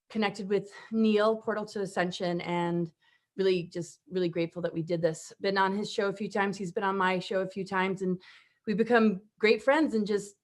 connected with Neil, Portal to Ascension, and really grateful that we did this. Been on his show a few times. He's been on my show a few times, and we've become great friends and just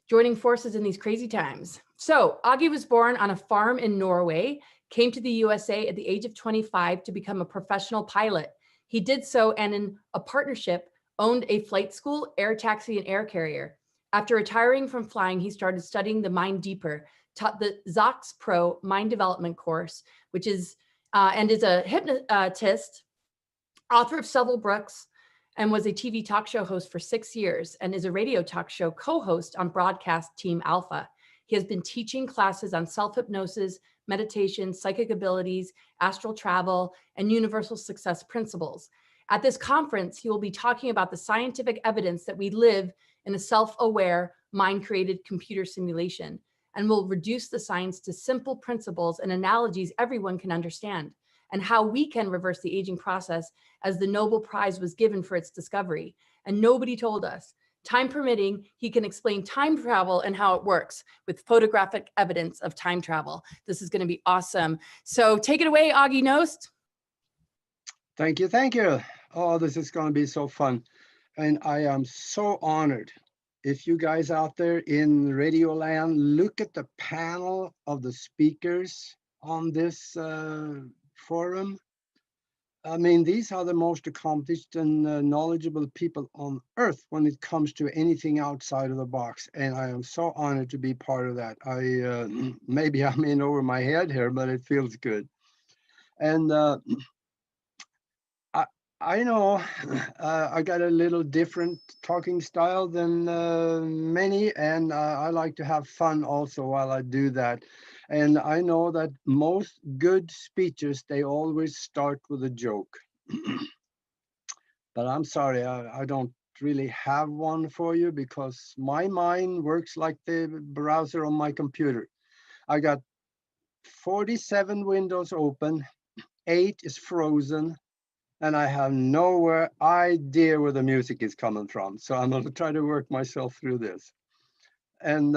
joining forces in these crazy times. So Aage was born on a farm in Norway, came to the USA at the age of 25 to become a professional pilot. He did so and in a partnership owned a flight school, air taxi, and air carrier. After retiring from flying, he started studying the mind deeper, taught the Zox Pro mind development course, which is, and is a hypnotist, author of several books, and was a TV talk show host for 6 years and is a radio talk show co-host on broadcast Team Alpha. He has been teaching classes on self-hypnosis, meditation, psychic abilities, astral travel, and universal success principles. At this conference, he will be talking about the scientific evidence that we live in a self-aware, mind-created computer simulation, and will reduce the science to simple principles and analogies everyone can understand, and how we can reverse the aging process as the Nobel Prize was given for its discovery. And nobody told us. Time permitting, he can explain time travel and how it works with photographic evidence of time travel. This is going to be awesome. So take it away, Aage Nost. Thank you, thank you. Oh, this is going to be so fun. And I am so honored. If you guys out there in Radio Land, look at the panel of the speakers on this forum. I mean, these are the most accomplished and knowledgeable people on earth when it comes to anything outside of the box. And I am so honored to be part of that. Maybe I'm in over my head here, but it feels good. And I know I got a little different talking style than many, and I like to have fun also while I do that. And I know that most good speeches, they always start with a joke. But I'm sorry, I don't really have one for you because my mind works like the browser on my computer. I got 47 windows open, 8 is frozen, and I have no idea where the music is coming from. So I'm going to try to work myself through this. And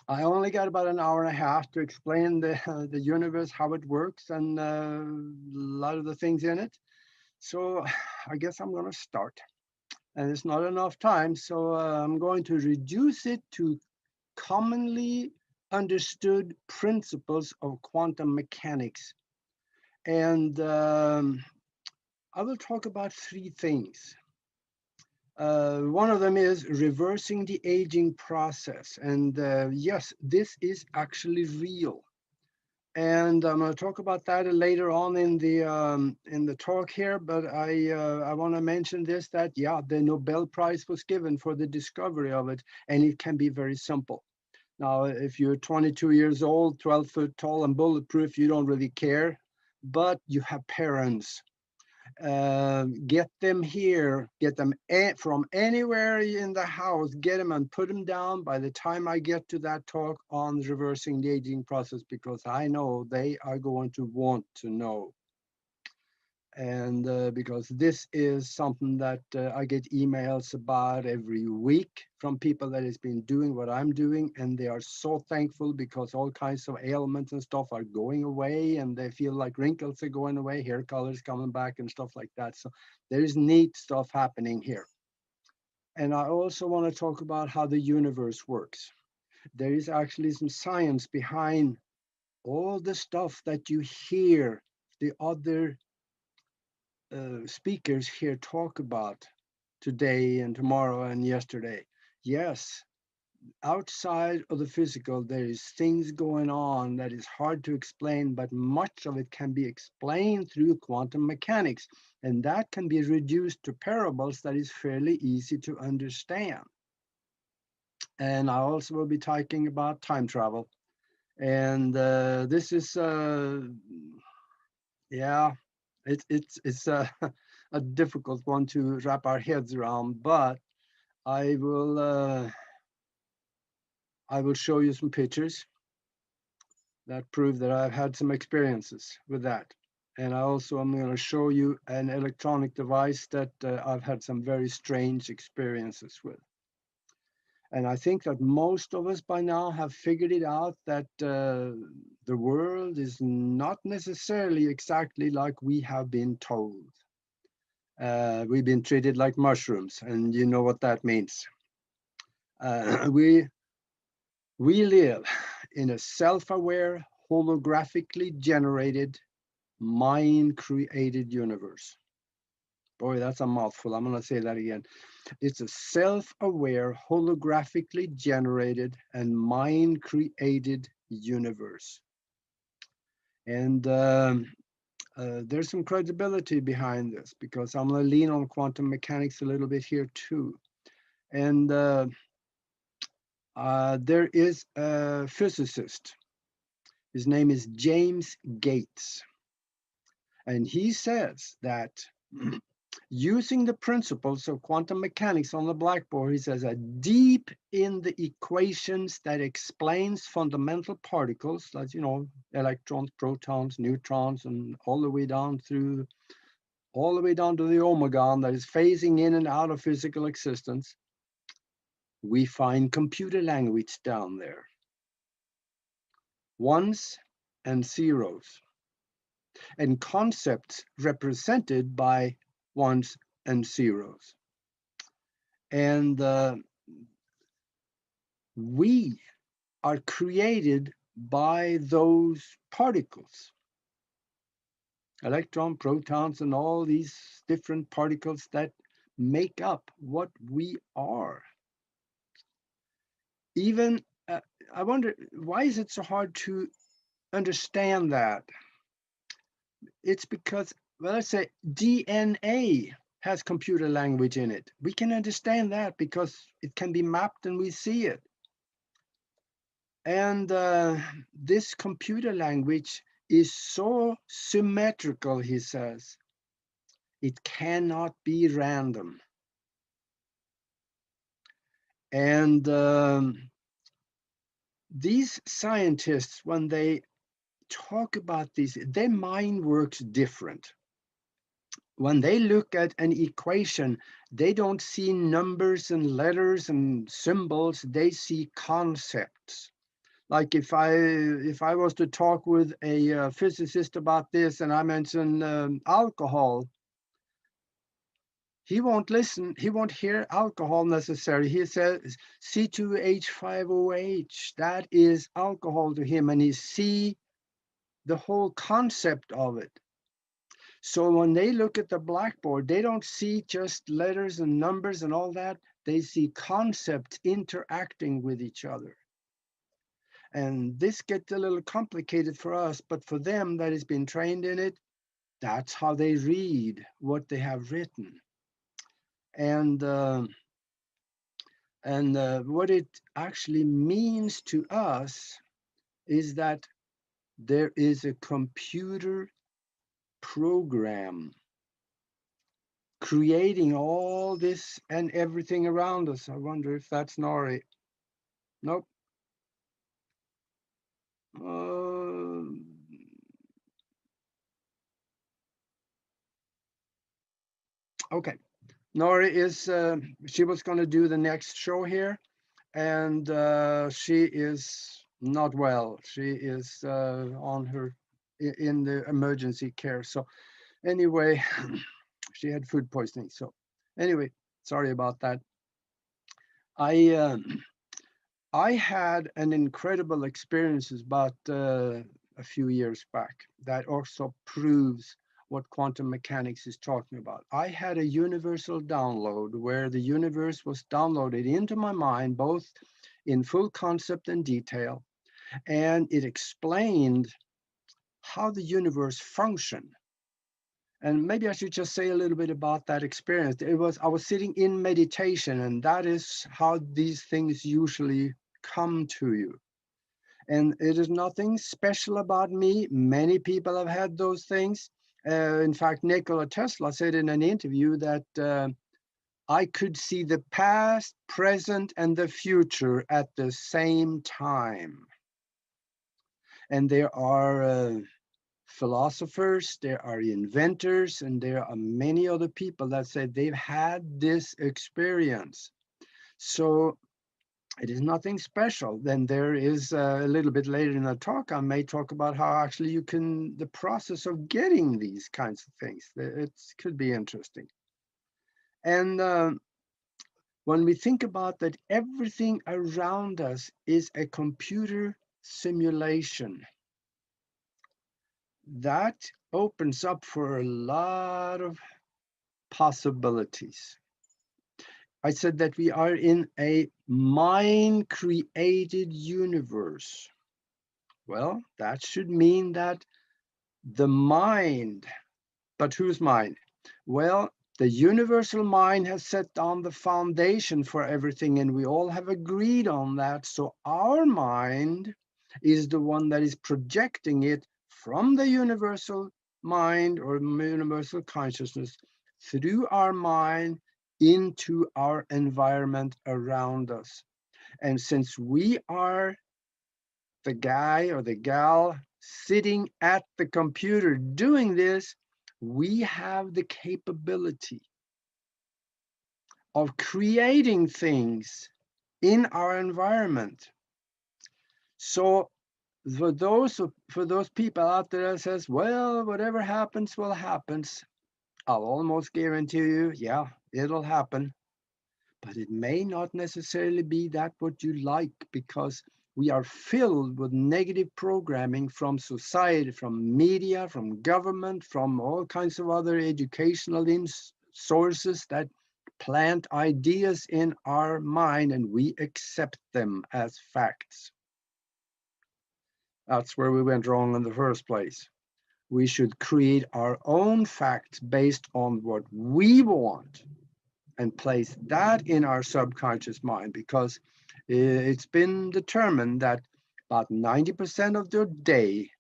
I only got about an hour and a half to explain the universe, how it works, and a lot of the things in it. So I guess I'm going to start. And it's not enough time, so I'm going to reduce it to commonly understood principles of quantum mechanics. And I will talk about 3 things. One of them is reversing the aging process. And yes, this is actually real. And I'm going to talk about that later on in the talk here. But I want to mention this, that, yeah, the Nobel Prize was given for the discovery of it. And it can be very simple. Now, if you're 22 years old, 12 foot tall and bulletproof, you don't really care. But you have parents. Get them here, get them from anywhere in the house, get them and put them down by the time I get to that talk on reversing the aging process, because I know they are going to want to know. And because this is something that I get emails about every week from people that has been doing what I'm doing, and they are so thankful because all kinds of ailments and stuff are going away, and they feel like wrinkles are going away, hair colors coming back and stuff like that. So there's neat stuff happening here. And I also want to talk about how the universe works. There is actually some science behind all the stuff that you hear the other speakers here talk about today and tomorrow and yesterday. Yes, outside of the physical, there is things going on that is hard to explain, but much of it can be explained through quantum mechanics. And that can be reduced to parables that is fairly easy to understand. And I also will be talking about time travel. And this is, yeah, it's a difficult one to wrap our heads around, but I will show you some pictures that prove that I've had some experiences with that. And I also am going to show you an electronic device that I've had some very strange experiences with. And I think that most of us by now have figured it out that the world is not necessarily exactly like we have been told. We've been treated like mushrooms, and you know what that means. We live in a self-aware, holographically generated, mind-created universe. Boy, that's a mouthful. I'm going to say that again. It's a self-aware, holographically generated, and mind-created universe. And there's some credibility behind this, because I'm going to lean on quantum mechanics a little bit here too. And there is a physicist. His name is James Gates. And he says that using the principles of quantum mechanics on the blackboard, he says that deep in the equations that explains fundamental particles, like, you know, electrons, protons, neutrons, and all the way down to the omega that is phasing in and out of physical existence, we find computer language down there. Ones and zeros, and concepts represented by ones and zeros. And we are created by those particles, electron, protons, and all these different particles that make up what we are. Even, I wonder, why is it so hard to understand that? It's because, well, let's say DNA has computer language in it. We can understand that because it can be mapped and we see it. And this computer language is so symmetrical, he says, it cannot be random. And these scientists, when they talk about this, their mind works different. When they look at an equation, they don't see numbers and letters and symbols, they see concepts. Like if I was to talk with a physicist about this and I mention alcohol, he won't listen, he won't hear alcohol necessarily. He says C2H5OH, that is alcohol to him, and he see the whole concept of it. So when they look at the blackboard, they don't see just letters and numbers and all that. They see concepts interacting with each other. And this gets a little complicated for us, but for them that has been trained in it, that's how they read what they have written. And what it actually means to us is that there is a computer program creating all this and everything around us. I wonder if that's Nori. Nope. Okay. Nori is, she was going to do the next show here, and she is not well. She is on her, in the emergency care. So anyway, she had food poisoning. So anyway, sorry about that. I had an incredible experience about a few years back that also proves what quantum mechanics is talking about. I had a universal download where the universe was downloaded into my mind, both in full concept and detail, and it explained how the universe functioned. And maybe I should just say a little bit about that experience. I was sitting in meditation, and that is how these things usually come to you. And it is nothing special about me. Many people have had those things. In fact, Nikola Tesla said in an interview that I could see the past, present, and the future at the same time. And there are philosophers, there are inventors, and there are many other people that say they've had this experience. So It is nothing special. Then there is a little bit later in the talk, I may talk about how actually you can, the process of getting these kinds of things. It could be interesting. And when we think about that, everything around us is a computer simulation. That opens up for a lot of possibilities. I said that we are in a mind-created universe. Well, that should mean that the mind, but whose mind? Well, the universal mind has set down the foundation for everything, and we all have agreed on that. So our mind is the one that is projecting it from the universal mind or universal consciousness through our mind into our environment around us. And since we are the guy or the gal sitting at the computer doing this, we have the capability of creating things in our environment. So for those people out there that says, well, whatever happens will happen, I'll almost guarantee you, yeah, it'll happen. But it may not necessarily be that what you like, because we are filled with negative programming from society, from media, from government, from all kinds of other educational sources that plant ideas in our mind, and we accept them as facts. That's where we went wrong in the first place. We should create our own facts based on what we want and place that in our subconscious mind, because it's been determined that about 90% of your day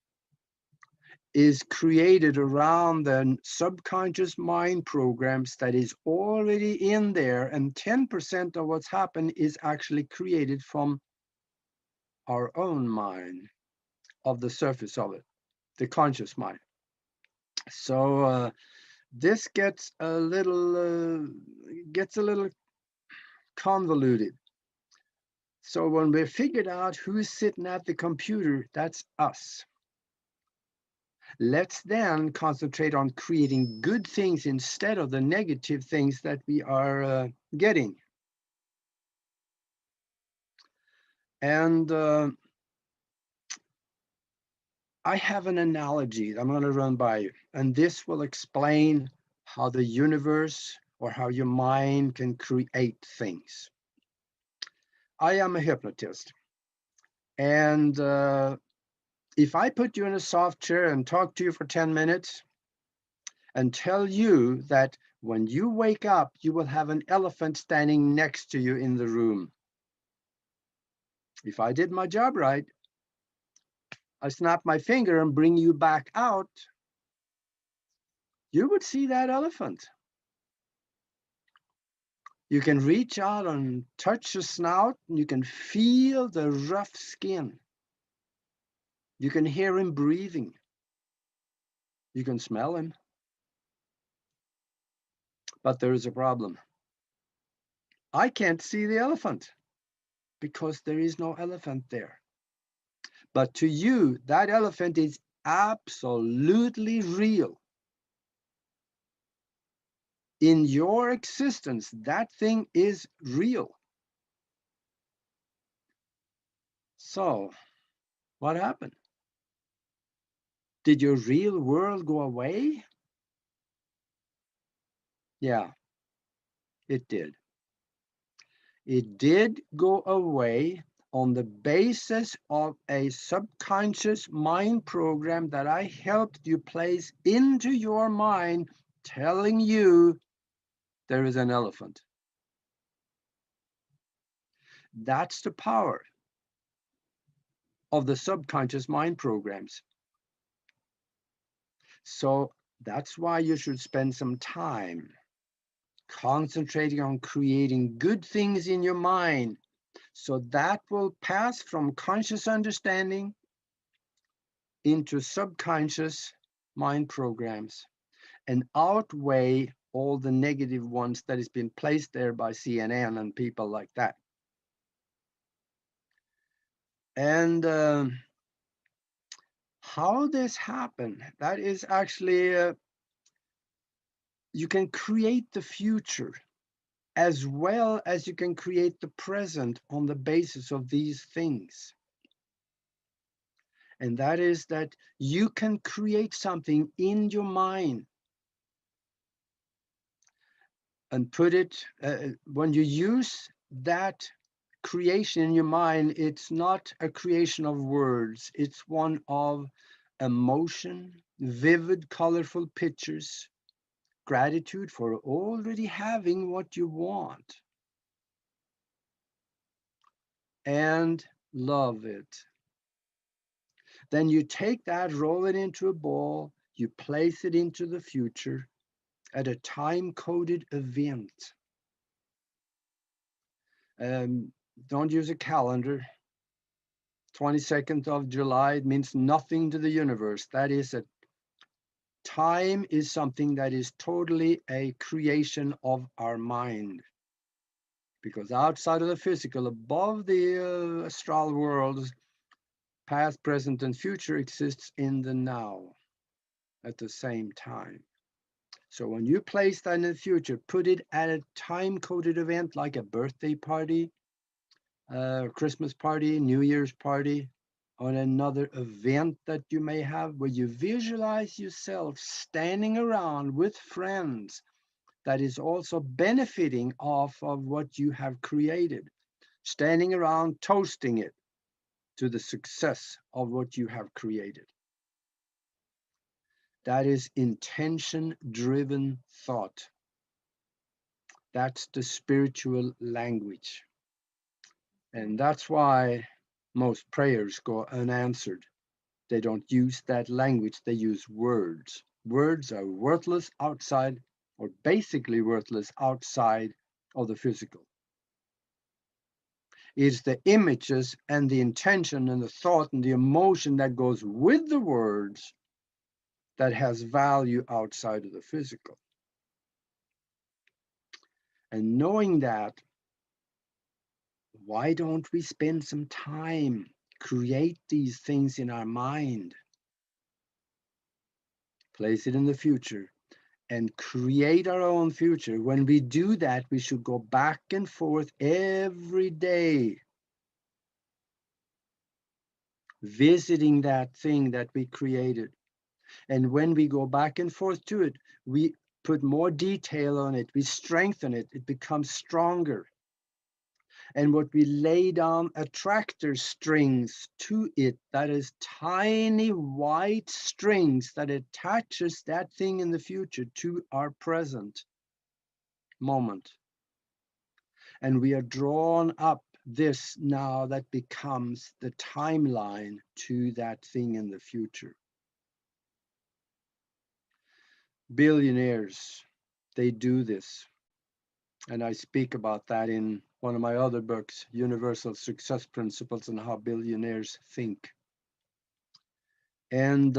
is created around the subconscious mind programs that is already in there, and 10% of what's happened is actually created from our own mind, of the surface of it, the conscious mind. So this gets a little convoluted. So when we figured out who's sitting at the computer, that's us. Let's then concentrate on creating good things instead of the negative things that we are getting. And I have an analogy I'm going to run by you, and this will explain how the universe or how your mind can create things. I am a hypnotist, and if I put you in a soft chair and talk to you for 10 minutes and tell you that when you wake up, you will have an elephant standing next to you in the room. If I did my job right, I snap my finger and bring you back out, you would see that elephant. You can reach out and touch the snout, and you can feel the rough skin. You can hear him breathing. You can smell him. But there is a problem. I can't see the elephant because there is no elephant there. But to you, that elephant is absolutely real. In your existence, that thing is real. So, what happened? Did your real world go away? Yeah, it did. It did go away on the basis of a subconscious mind program that I helped you place into your mind, telling you there is an elephant. That's the power of the subconscious mind programs. So that's why you should spend some time concentrating on creating good things in your mind. So that will pass from conscious understanding into subconscious mind programs and outweigh all the negative ones that has been placed there by CNN and people like that. And how this happened, that is actually, you can create the future as well as you can create the present on the basis of these things. And that is that you can create something in your mind and put it, when you use that creation in your mind, it's not a creation of words, it's one of emotion, vivid, colorful pictures, gratitude for already having what you want, and love it. Then you take that, roll it into a ball, you place it into the future at a time-coded event. Don't use a calendar. 22nd of July, it means nothing to the universe. That is that time is something that is totally a creation of our mind. Because outside of the physical, above the astral worlds, past, present, and future exists in the now at the same time. So when you place that in the future, put it at a time-coded event like a birthday party, Christmas party, New Year's party, on another event that you may have, where you visualize yourself standing around with friends that is also benefiting off of what you have created, standing around toasting it to the success of what you have created. That is intention-driven thought. That's the spiritual language. And that's why most prayers go unanswered. They don't use that language, they use words. Words are worthless outside, or basically worthless outside of the physical. It's the images and the intention and the thought and the emotion that goes with the words that has value outside of the physical. And knowing that, why don't we spend some time, create these things in our mind, place it in the future, and create our own future? When we do that, we should go back and forth every day, visiting that thing that we created. And when we go back and forth to it, we put more detail on it, we strengthen it, it becomes stronger. And what we lay down attractor strings to it, that is tiny white strings that attaches that thing in the future to our present moment. And we are drawn up this now that becomes the timeline to that thing in the future. Billionaires, they do this. And I speak about that in one of my other books, Universal Success Principles and How Billionaires Think. And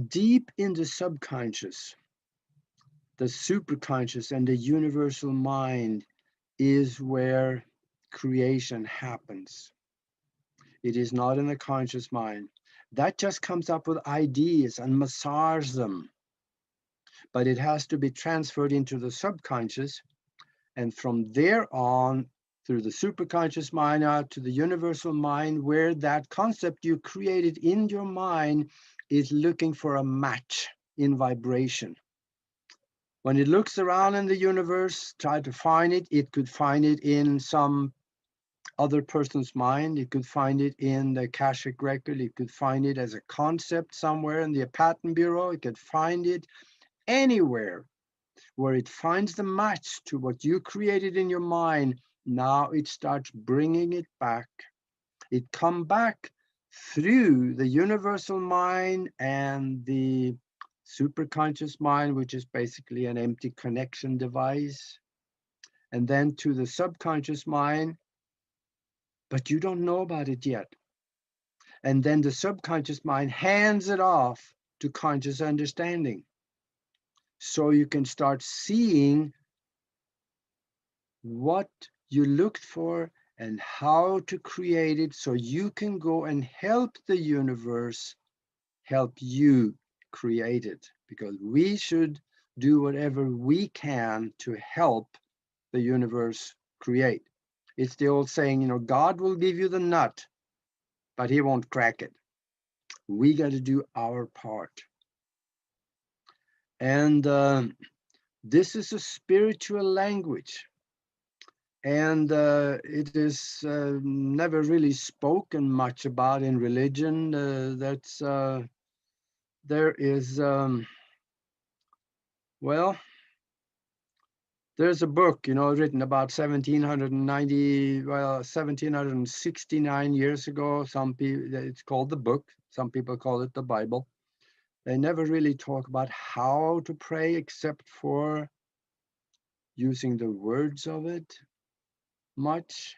deep in the subconscious, the superconscious and the universal mind is where creation happens. It is not in the conscious mind. That just comes up with ideas and massage them. But it has to be transferred into the subconscious. And from there on, through the superconscious mind out to the universal mind, where that concept you created in your mind is looking for a match in vibration. When it looks around in the universe, try to find it. It could find it in some other person's mind. It could find it in the Akashic record. It could find it as a concept somewhere in the Patent Bureau. It could find it anywhere where it finds the match to what you created in your mind. Now it starts bringing it back. It comes back through the universal mind and the superconscious mind, which is basically an empty connection device, and then to the subconscious mind, but you don't know about it yet. And then the subconscious mind hands it off to conscious understanding. So you can start seeing what you looked for and how to create it so you can go and help the universe help you create it, because we should do whatever we can to help the universe create. It's the old saying, you know, God will give you the nut, but he won't crack it. We got to do our part. And this is a spiritual language. And it is never really spoken much about in religion. There is, well, there's a book, you know, written about 1769 years ago. Some people, it's called the book. Some people call it the Bible. They never really talk about how to pray except for using the words of it much.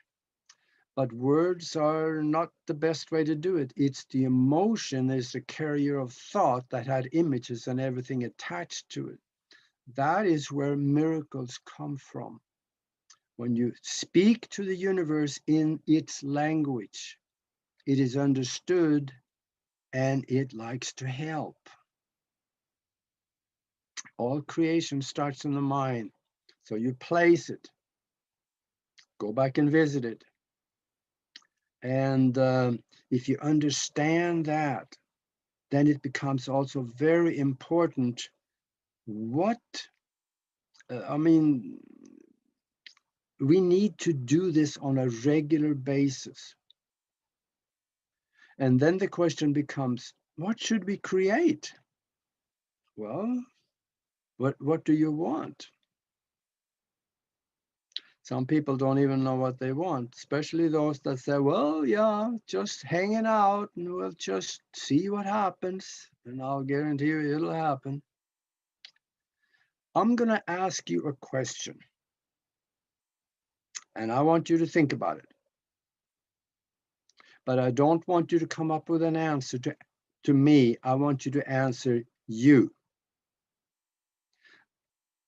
But words are not the best way to do it. It's the emotion is the carrier of thought that had images and everything attached to it. That is where miracles come from. When you speak to the universe in its language, it is understood and it likes to help. All creation starts in the mind. So you place it, go back and visit it. And if you understand that, then it becomes also very important what, I mean, we need to do this on a regular basis. And then the question becomes, what should we create? Well, what do you want? Some people don't even know what they want, especially those that say, well, yeah, just hanging out and we'll just see what happens. And I'll guarantee you it'll happen. I'm going to ask you a question. And I want you to think about it. But I don't want you to come up with an answer to me. I want you to answer you.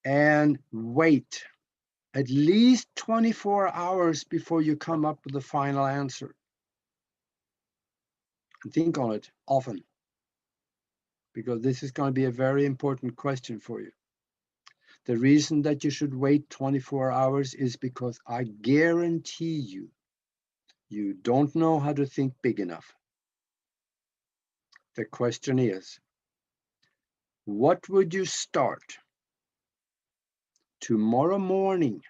And wait at least 24 hours before you come up with the final answer. And think on it often, because this is going to be a very important question for you. The reason that you should wait 24 hours is because I guarantee you, you don't know how to think big enough. The question is, what would you start tomorrow morning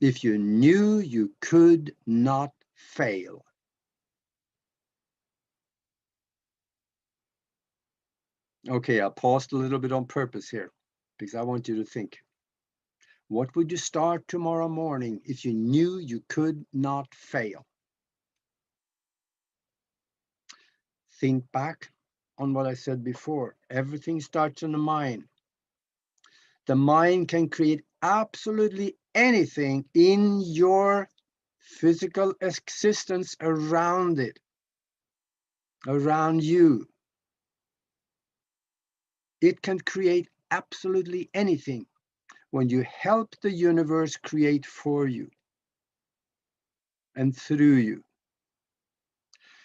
if you knew you could not fail? Okay, I paused a little bit on purpose here because I want you to think. What would you start tomorrow morning if you knew you could not fail? Think back on what I said before. Everything starts in the mind. The mind can create absolutely anything in your physical existence around it, around you. It can create absolutely anything when you help the universe create for you and through you.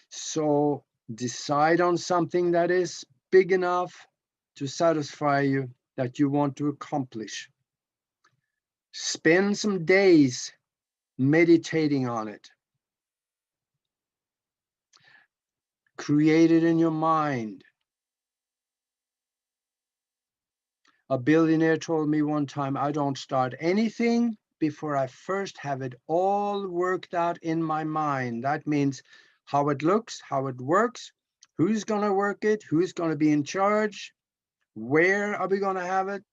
So decide on something that is big enough to satisfy you, that you want to accomplish. Spend some days meditating on it. Create it in your mind. A billionaire told me one time, I don't start anything before I first have it all worked out in my mind. That means how it looks, how it works, who's going to work it, who's going to be in charge, where are we going to have it,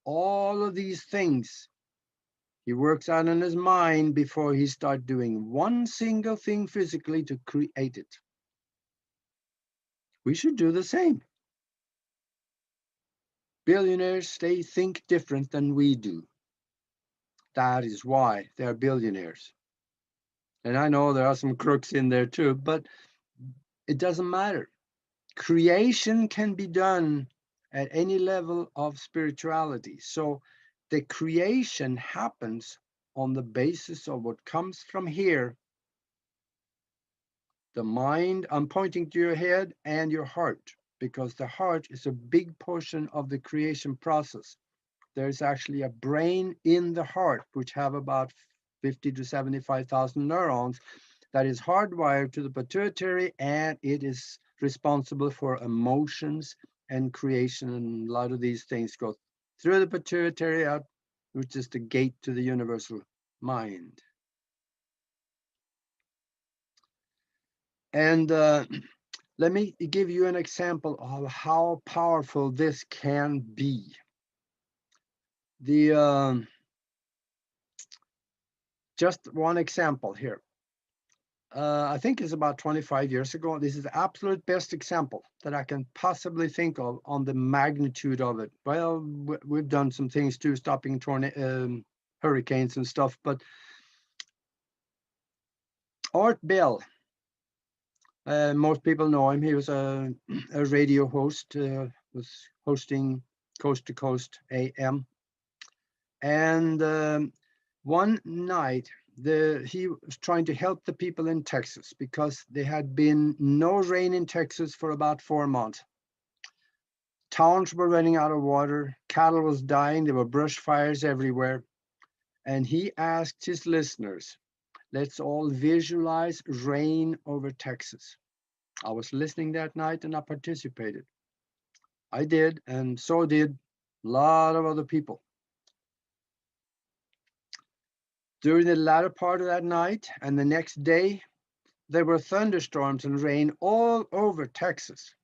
all of these things. He works out in his mind before he starts doing one single thing physically to create it. We should do the same. Billionaires, they think different than we do. That is why they're billionaires. And I know there are some crooks in there too, but it doesn't matter. Creation can be done at any level of spirituality. So the creation happens on the basis of what comes from here. The mind, I'm pointing to your head and your heart, because the heart is a big portion of the creation process. There's actually a brain in the heart, which have about 50 to 75,000 neurons, that is hardwired to the pituitary, and it is responsible for emotions and creation. And a lot of these things go through the pituitary out, which is the gate to the universal mind. And let me give you an example of how powerful this can be. Just one example here. I think it's about 25 years ago. This is the absolute best example that I can possibly think of on the magnitude of it. Well, we've done some things too, stopping hurricanes and stuff, but Art Bell, most people know him. He was a radio host, was hosting Coast to Coast AM. And one night, he was trying to help the people in Texas because there had been no rain in Texas for about 4 months. Towns were running out of water, cattle was dying, there were brush fires everywhere. And he asked his listeners, let's all visualize rain over Texas. I was listening that night and I participated. I did, and so did a lot of other people. During the latter part of that night and the next day, there were thunderstorms and rain all over Texas.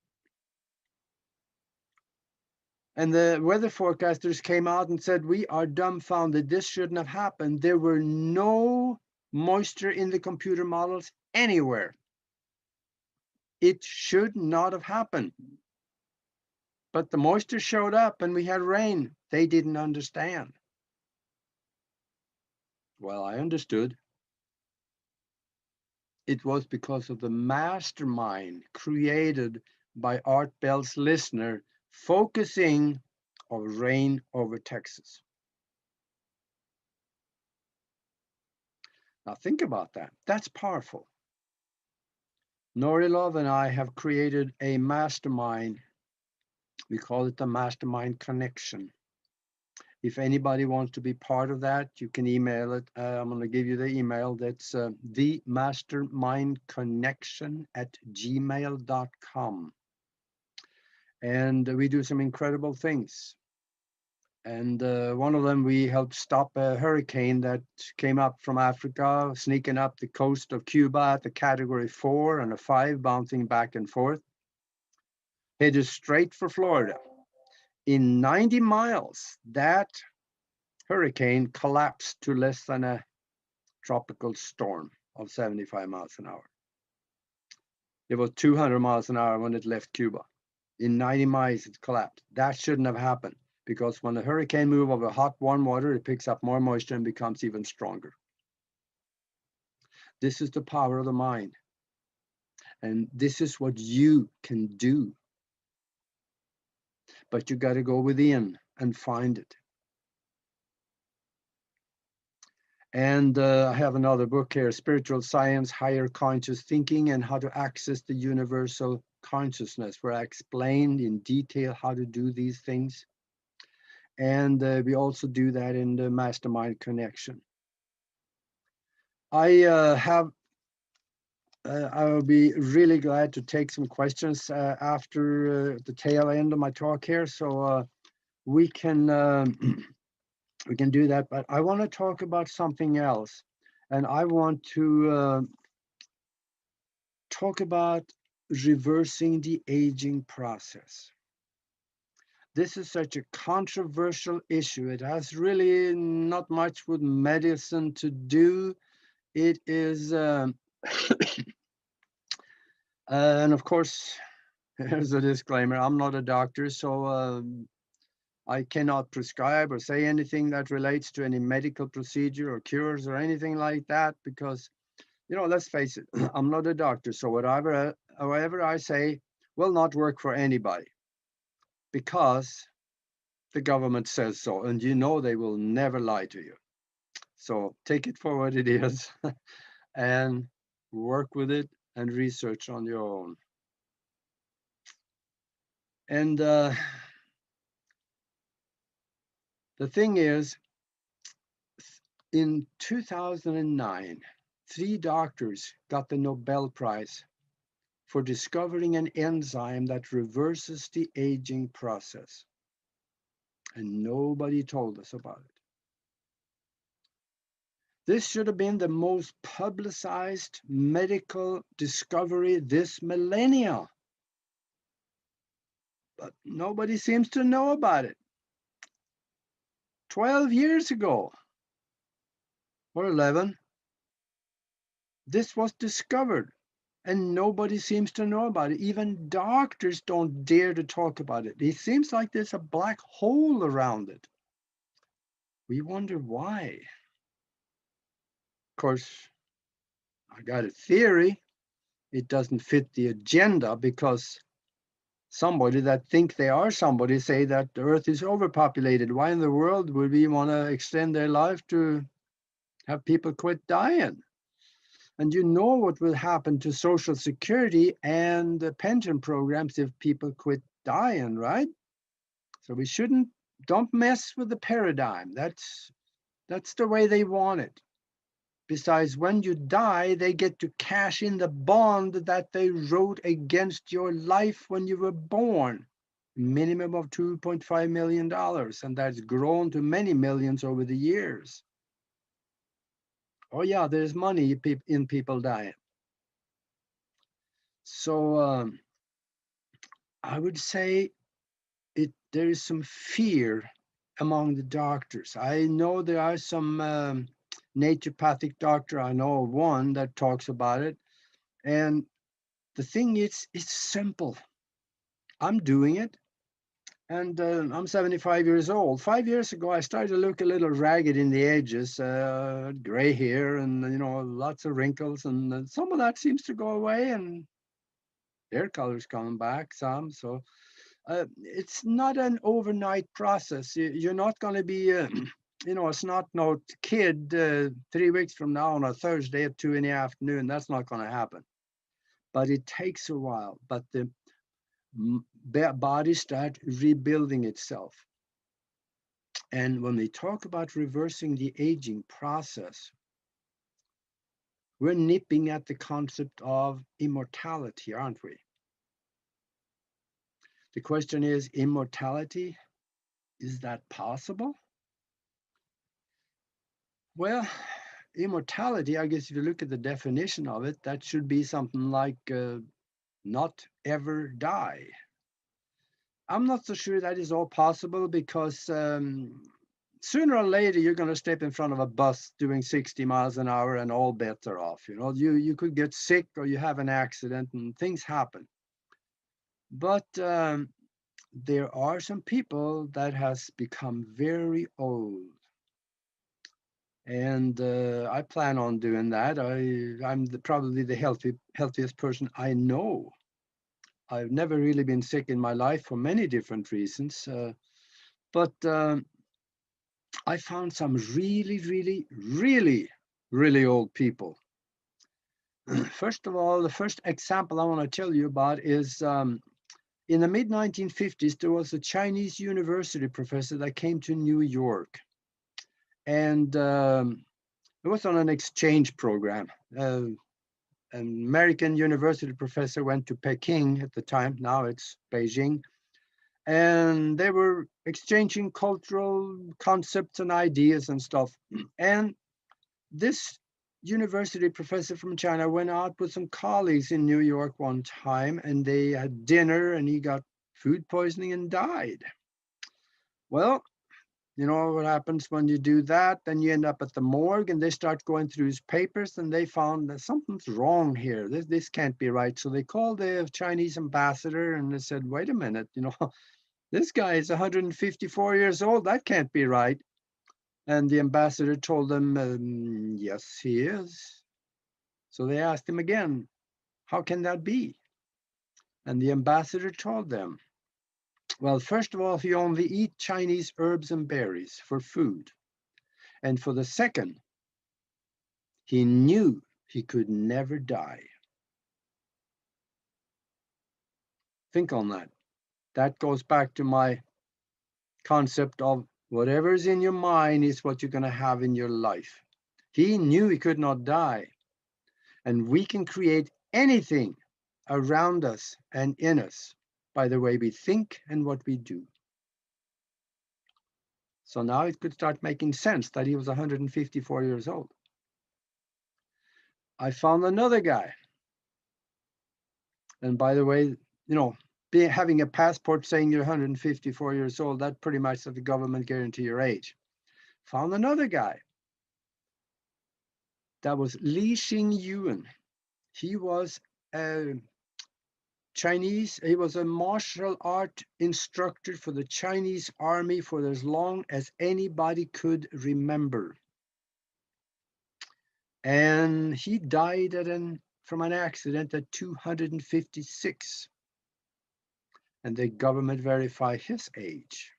And the weather forecasters came out and said, we are dumbfounded. This shouldn't have happened. There were no moisture in the computer models anywhere. It should not have happened. But the moisture showed up and we had rain. They didn't understand. Well, I understood. It was because of the mastermind created by Art Bell's listener focusing on rain over Texas. Now think about that. That's powerful. Norilov and I have created a mastermind. We call it the Mastermind Connection. If anybody wants to be part of that, you can email it. I'm going to give you the email. That's themastermindconnection@gmail.com. And we do some incredible things. And one of them, we helped stop a hurricane that came up from Africa, sneaking up the coast of Cuba at the category 4 and a 5, bouncing back and forth. Headed straight for Florida. In 90 miles, that hurricane collapsed to less than a tropical storm of 75 miles an hour. It was 200 miles an hour when it left Cuba. In 90 miles, it collapsed. That shouldn't have happened, because when a hurricane moves over hot, warm water, it picks up more moisture and becomes even stronger. This is the power of the mind. And this is what you can do. But you got to go within and find it. And I have another book here, Spiritual Science, Higher Conscious Thinking, and How to Access the Universal Consciousness, where I explained in detail how to do these things. And we also do that in the Mastermind Connection. I will be really glad to take some questions after the tail end of my talk here. So we can do that, but I want to talk about something else. And I want to talk about reversing the aging process. This is such a controversial issue. It has really not much with medicine to do. It is, and of course, here's a disclaimer, I'm not a doctor, so I cannot prescribe or say anything that relates to any medical procedure or cures or anything like that, because, you know, let's face it, I'm not a doctor, so whatever I say will not work for anybody, because the government says so, and you know they will never lie to you. So take it for what it is and work with it and research on your own. And the thing is, in 2009, 3 doctors got the Nobel Prize for discovering an enzyme that reverses the aging process. And nobody told us about it. This should have been the most publicized medical discovery this millennia. But nobody seems to know about it. 12 years ago, or 11, this was discovered, and nobody seems to know about it. Even doctors don't dare to talk about it. It seems like there's a black hole around it. We wonder why. Of course, I got a theory. It doesn't fit the agenda because somebody that think they are somebody say that the earth is overpopulated. Why in the world would we want to extend their life to have people quit dying? And you know what will happen to Social Security and the pension programs if people quit dying, right? So we don't mess with the paradigm. That's the way they want it. Besides, when you die, they get to cash in the bond that they wrote against your life when you were born. Minimum of $2.5 million, and that's grown to many millions over the years. Oh yeah, there's money in people dying. So I would say there is some fear among the doctors. I know there are some naturopathic doctor. I know of one that talks about it. And the thing is, it's simple. I'm doing it. And I'm 75 years old. 5 years ago, I started to look a little ragged in the edges, gray hair, and lots of wrinkles. And some of that seems to go away, and hair color's coming back some. So it's not an overnight process. You're not going to be, a snot-nosed kid 3 weeks from now on a Thursday at 2 in the afternoon. That's not going to happen. But it takes a while. But the body starts rebuilding itself. And when we talk about reversing the aging process, we're nipping at the concept of immortality, aren't we? The question is, immortality, is that possible? Well, immortality, I guess if you look at the definition of it, that should be something like not ever die. I'm not so sure that is all possible because sooner or later you're going to step in front of a bus doing 60 miles an hour and all bets are off. You could get sick or you have an accident and things happen. But there are some people that has become very old. And I plan on doing that. I'm probably the healthiest person I know. I've never really been sick in my life for many different reasons. But I found some really, really, really, really old people. First of all, the first example I want to tell you about is in the mid-1950s, there was a Chinese university professor that came to New York. And it was on an exchange program. An American university professor went to Peking at the time, now it's Beijing, and they were exchanging cultural concepts and ideas and stuff. And this university professor from China went out with some colleagues in New York one time, and they had dinner, and he got food poisoning and died. Well, you know what happens when you do that? Then you end up at the morgue, and they start going through his papers, and they found that something's wrong here. This can't be right. So they called the Chinese ambassador, and they said, wait a minute, this guy is 154 years old. That can't be right. And the ambassador told them, yes, he is. So they asked him again, how can that be? And the ambassador told them, well, first of all, he only eats Chinese herbs and berries for food. And for the second, He knew he could never die. Think on that. That goes back to my concept of whatever's in your mind is what you're going to have in your life. He knew he could not die. And we can create anything around us and in us by the way we think and what we do. So now it could start making sense that he was 154 years old. I found another guy. And by the way, having a passport saying you're 154 years old, that pretty much that the government guarantee your age. Found another guy. That was Li Xingyuan. He was a Chinese, he was a martial art instructor for the Chinese army for as long as anybody could remember. And he died from an accident at 256. And the government verified his age.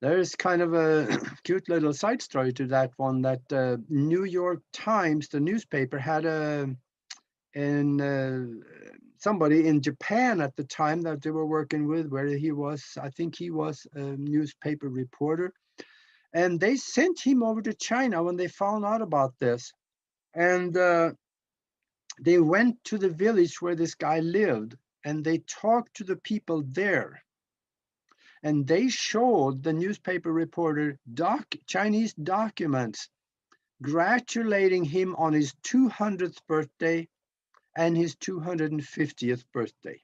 There's kind of a cute little side story to that one, that New York Times, the newspaper, had somebody in Japan at the time that they were working with, where I think he was a newspaper reporter. And they sent him over to China when they found out about this. And they went to the village where this guy lived, and they talked to the people there. And they showed the newspaper reporter Chinese documents congratulating him on his 200th birthday and his 250th birthday.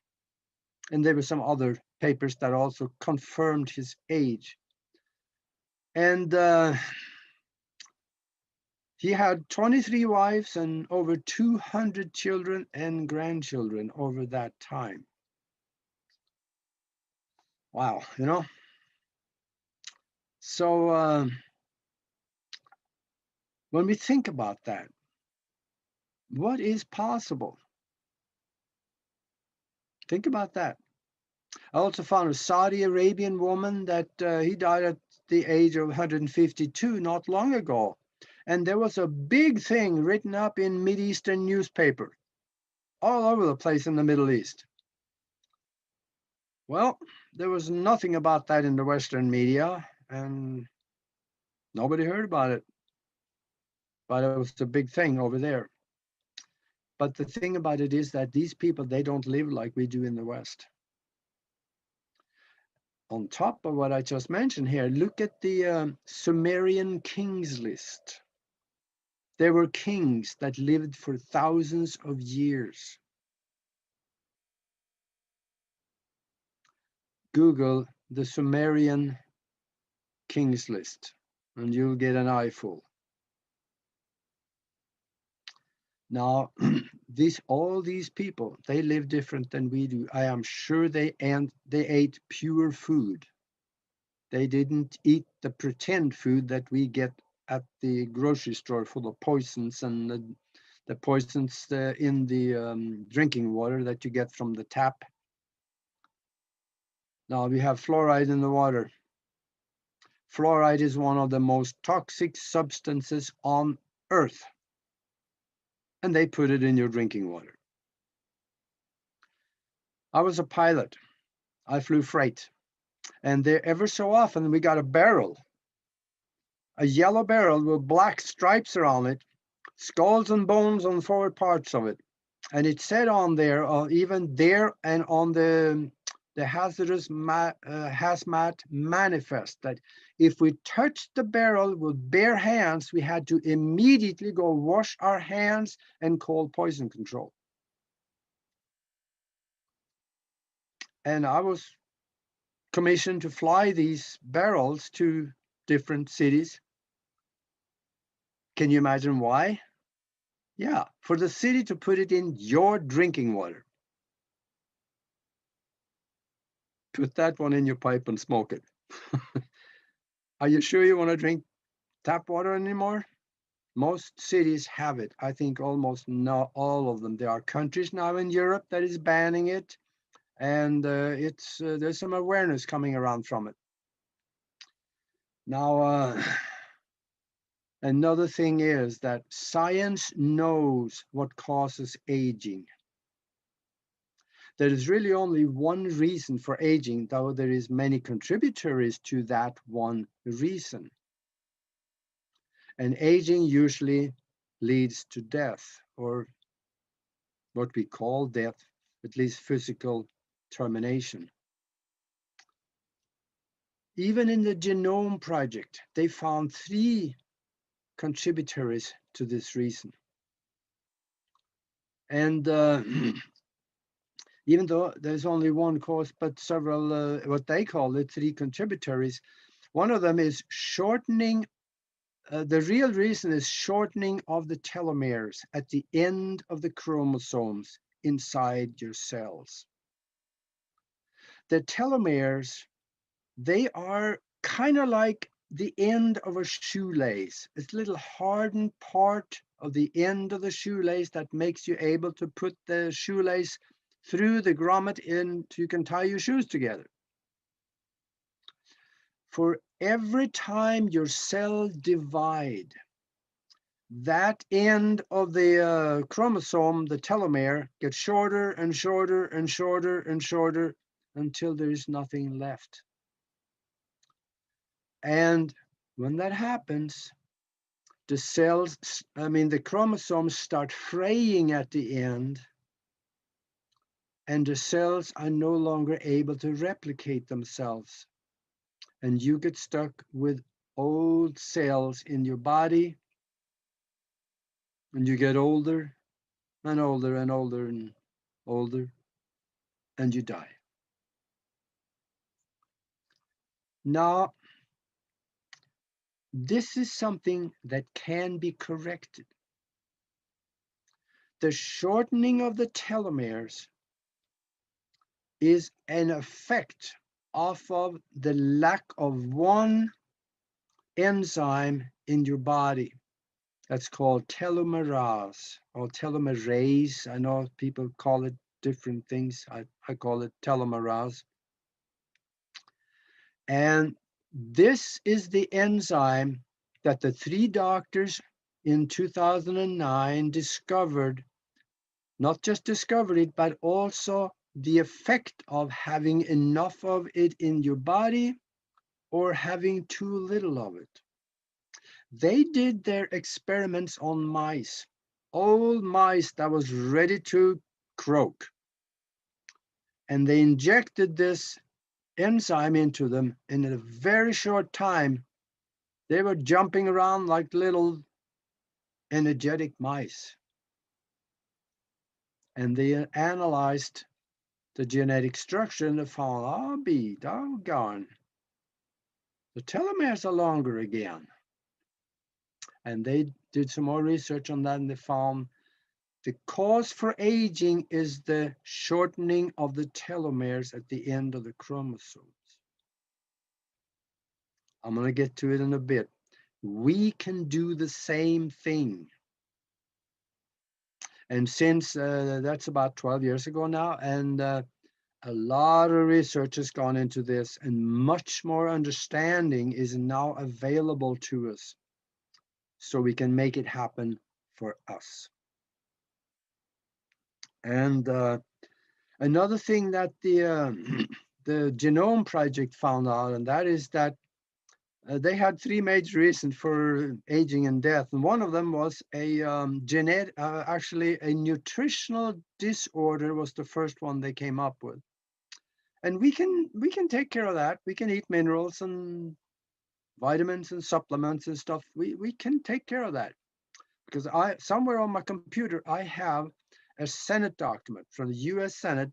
And there were some other papers that also confirmed his age. And he had 23 wives and over 200 children and grandchildren over that time. Wow, So when we think about that, what is possible? Think about that. I also found a Saudi Arabian woman that he died at the age of 152 not long ago. And there was a big thing written up in Mideastern newspaper all over the place in the Middle East. Well, there was nothing about that in the Western media, and nobody heard about it. But it was a big thing over there. But the thing about it is that these people, they don't live like we do in the West. On top of what I just mentioned here, look at the Sumerian kings list. There were kings that lived for thousands of years. Google the Sumerian kings list, and you'll get an eyeful. Now, all these people, they live different than we do. I am sure they ate pure food. They didn't eat the pretend food that we get at the grocery store full of poisons and the poisons in the drinking water that you get from the tap. Now we have fluoride in the water. Fluoride is one of the most toxic substances on Earth. And they put it in your drinking water. I was a pilot. I flew freight. And there, ever so often, we got a barrel, a yellow barrel with black stripes around it, skulls and bones on the forward parts of it. And it said on there, even there and on the hazardous hazmat manifest, that if we touched the barrel with bare hands, we had to immediately go wash our hands and call poison control. And I was commissioned to fly these barrels to different cities. Can you imagine why? Yeah, for the city to put it in your drinking water. Put that one in your pipe and smoke it. Are you sure you want to drink tap water anymore? Most cities have it. I think almost not all of them. There are countries now in Europe that is banning it, and there's some awareness coming around from it. Now, Another thing is that science knows what causes aging. There is really only one reason for aging, though there is many contributors to that one reason. And aging usually leads to death, or what we call death, at least physical termination. Even in the Genome Project, they found 3 contributors to this reason. And even though there's only one cause, but several, what they call it, 3 contributors. One of them is shortening. The real reason is shortening of the telomeres at the end of the chromosomes inside your cells. The telomeres, they are kind of like the end of a shoelace. It's a little hardened part of the end of the shoelace that makes you able to put the shoelace through the grommet in so you can tie your shoes together. For every time your cell divide, that end of the chromosome, the telomere, gets shorter and shorter and shorter and shorter until there is nothing left. And when that happens, the cells, the chromosomes start fraying at the end, and the cells are no longer able to replicate themselves. And you get stuck with old cells in your body, and you get older and older and older and older, and you die. Now, this is something that can be corrected. The shortening of the telomeres is an effect off of the lack of one enzyme in your body. That's called telomerase or telomerase. I know people call it different things. I call it telomerase. And this is the enzyme that the 3 doctors in 2009 discovered, not just discovered it, but also the effect of having enough of it in your body or having too little of it. They did their experiments on mice, old mice that was ready to croak. And they injected this enzyme into them, and in a very short time, they were jumping around like little energetic mice. And they analyzed the genetic structure and they found, oh, be doggone, the telomeres are longer again. And they did some more research on that, and they found the cause for aging is the shortening of the telomeres at the end of the chromosomes. I'm going to get to it in a bit. We can do the same thing. And since that's about 12 years ago now, and a lot of research has gone into this, and much more understanding is now available to us, so we can make it happen for us. And another thing that the Genome Project found out, and that is that they had 3 major reasons for aging and death, and one of them was a actually a nutritional disorder was the first one they came up with. And we can take care of that. We can eat minerals and vitamins and supplements and stuff. We can take care of that, because somewhere on my computer I have a Senate document from the U.S. Senate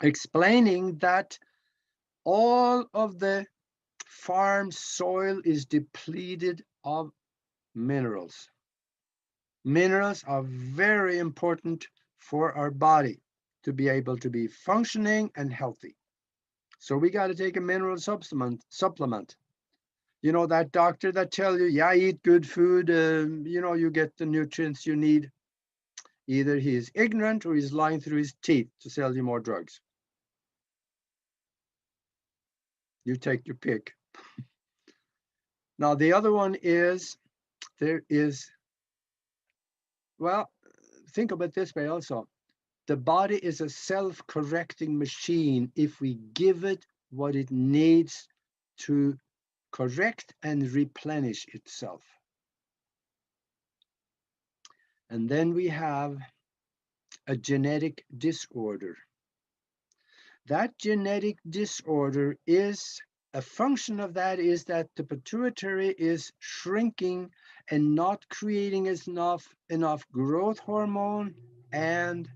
explaining that all of the farm soil is depleted of minerals. Minerals are very important for our body to be able to be functioning and healthy. So we got to take a mineral supplement. You know, that doctor that tell you, yeah, eat good food, you get the nutrients you need. Either he is ignorant or he's lying through his teeth to sell you more drugs. You take your pick. Now, the other one is, well, think of it this way also. The body is a self-correcting machine if we give it what it needs to correct and replenish itself. And then we have a genetic disorder. That genetic disorder is, a function of that is that the pituitary is shrinking and not creating enough growth hormone and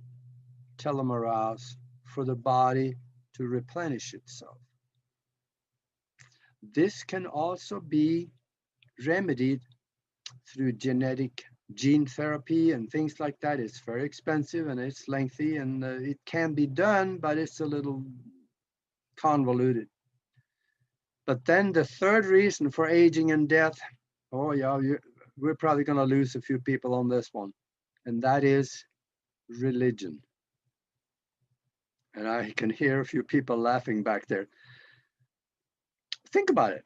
telomeres for the body to replenish itself. This can also be remedied through genetic gene therapy and things like that. It's very expensive and it's lengthy, and it can be done, but it's a little convoluted. But then the third reason for aging and death, oh yeah, we're probably going to lose a few people on this one, and that is religion. And I can hear a few people laughing back there. Think about it.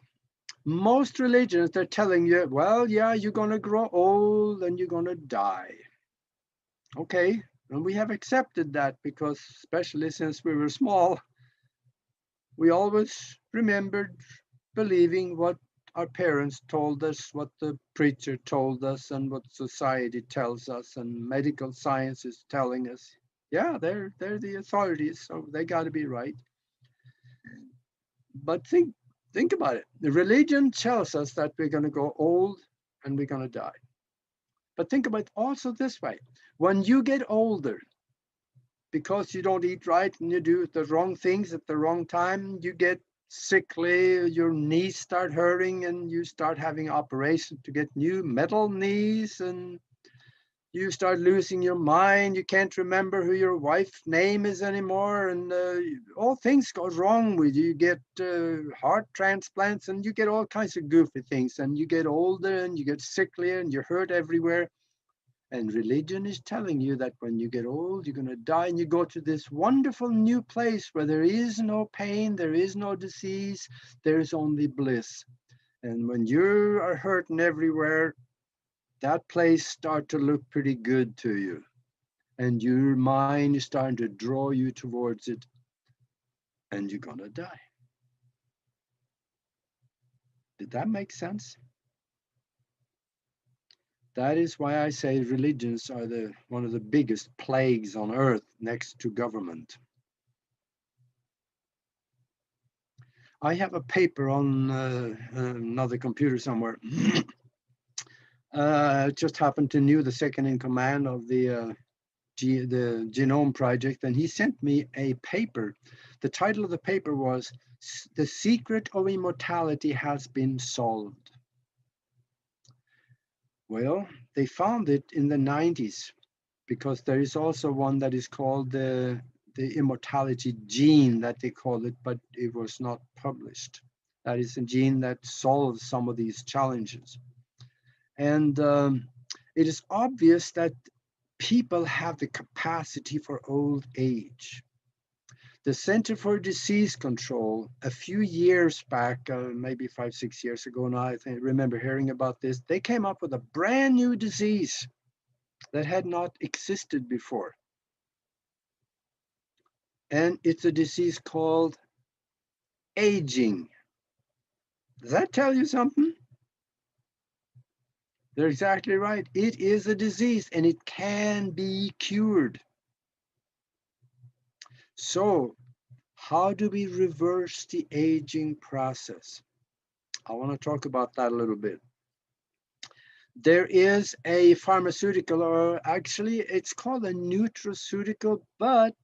Most religions, they're telling you, well, yeah, you're going to grow old and you're going to die. Okay, and we have accepted that because, especially since we were small, we always remembered believing what our parents told us, what the preacher told us, and what society tells us, and medical science is telling us. Yeah, they're the authorities, so they got to be right. But think about it. The religion tells us that we're going to go old and we're going to die. But think about it also this way. When you get older, because you don't eat right and you do the wrong things at the wrong time, you get sickly, your knees start hurting, and you start having operations to get new metal knees, and you start losing your mind. You can't remember who your wife's name is anymore, and all things go wrong with you. You get heart transplants, and you get all kinds of goofy things, and you get older and you get sicklier and you hurt everywhere. And religion is telling you that when you get old, you're going to die, and you go to this wonderful new place where there is no pain, there is no disease, there is only bliss. And when you are hurting everywhere, that place starts to look pretty good to you. And your mind is starting to draw you towards it, and you're going to die. Did that make sense? That is why I say religions are one of the biggest plagues on earth next to government. I have a paper on another computer somewhere. Just happened to know the second in command of the Genome Project, and he sent me a paper. The title of the paper was "The Secret of Immortality Has Been Solved." Well, they found it in the 90s, because there is also one that is called the immortality gene, that they call it, but it was not published. That is a gene that solves some of these challenges. And it is obvious that people have the capacity for old age. The Center for Disease Control, a few years back, maybe 5-6 years ago now, I remember hearing about this. They came up with a brand new disease that had not existed before. And it's a disease called aging. Does that tell you something? They're exactly right. It is a disease, and it can be cured. So, how do we reverse the aging process? I want to talk about that a little bit. There is a pharmaceutical, or actually it's called a nutraceutical, but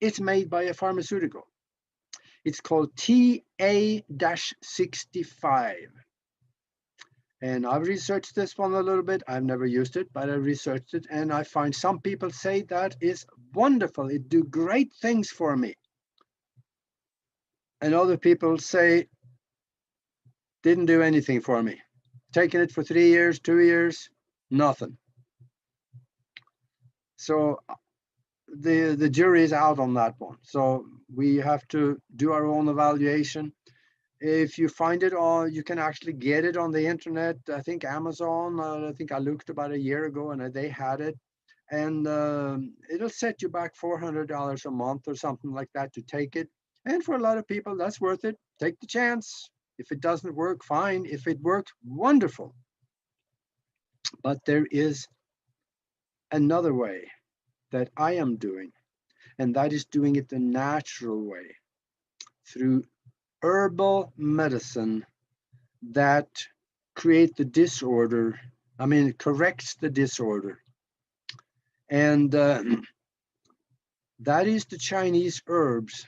it's made by a pharmaceutical. It's called TA-65. And I've researched this one a little bit. I've never used it, but I researched it, and I find some people say that is wonderful. It do great things for me. And other people say, didn't do anything for me. Taking it for 3 years, 2 years, nothing. So the jury is out on that one. So we have to do our own evaluation. If you find it on, you can actually get it on the internet. I think Amazon, I think I looked about a year ago and they had it. And it'll set you back $400 a month or something like that to take it. And for a lot of people, that's worth it. Take the chance. If it doesn't work, fine. If it works, wonderful. But there is another way that I am doing, and that is doing it the natural way through herbal medicine that create the disorder. I mean, it corrects the disorder. And that is the Chinese herbs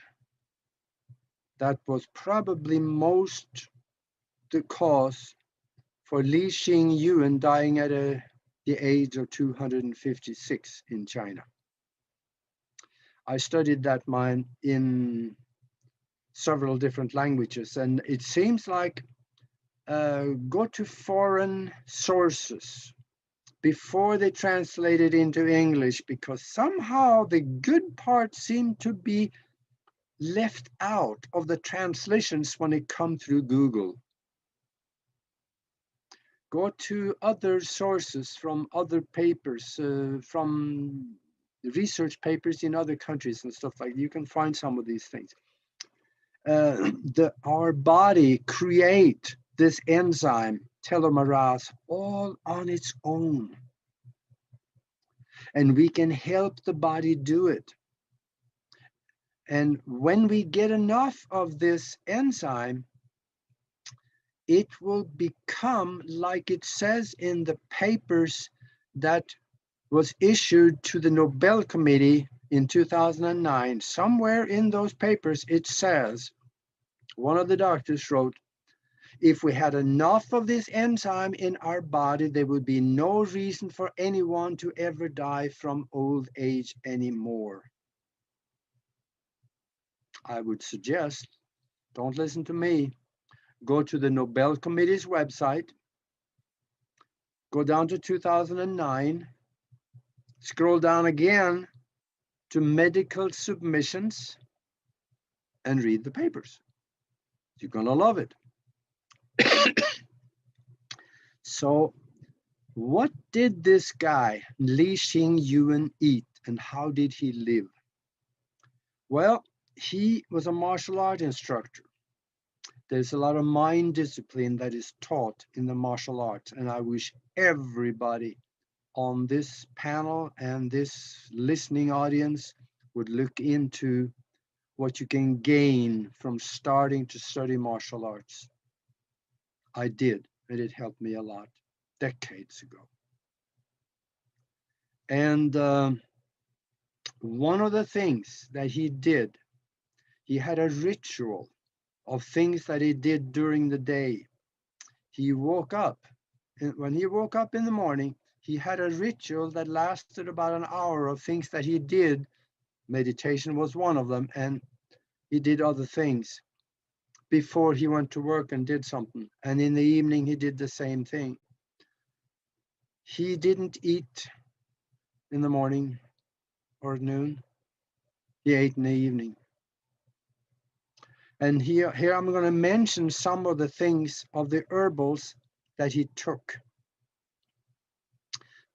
that was probably most the cause for Li Xingyuan dying at the age of 256 in China. I studied that mine in several different languages, and it seems like go to foreign sources before they translate it into English, because somehow the good parts seem to be left out of the translations when it comes through Google. Go to other sources from other papers, from research papers in other countries and stuff like that. You can find some of these things. Our body create this enzyme, telomeres, all on its own. And we can help the body do it. And when we get enough of this enzyme, it will become, like it says in the papers that was issued to the Nobel Committee in 2009. Somewhere in those papers, it says, one of the doctors wrote, if we had enough of this enzyme in our body, there would be no reason for anyone to ever die from old age anymore. I would suggest, don't listen to me, go to the Nobel Committee's website, go down to 2009, scroll down again to medical submissions, and read the papers. You're gonna love it. So what did this guy, Li Xingyuan, eat, and how did he live? Well, he was a martial art instructor. There's a lot of mind discipline that is taught in the martial arts, and I wish everybody on this panel and this listening audience would look into what you can gain from starting to study martial arts. I did, and it helped me a lot decades ago. And one of the things that he did, he had a ritual of things that he did during the day. He woke up, and when he woke up in the morning, he had a ritual that lasted about an hour of things that he did. Meditation was one of them, and he did other things before he went to work and did something. And in the evening, he did the same thing. He didn't eat in the morning or noon. He ate in the evening. And here I'm going to mention some of the things of the herbals that he took.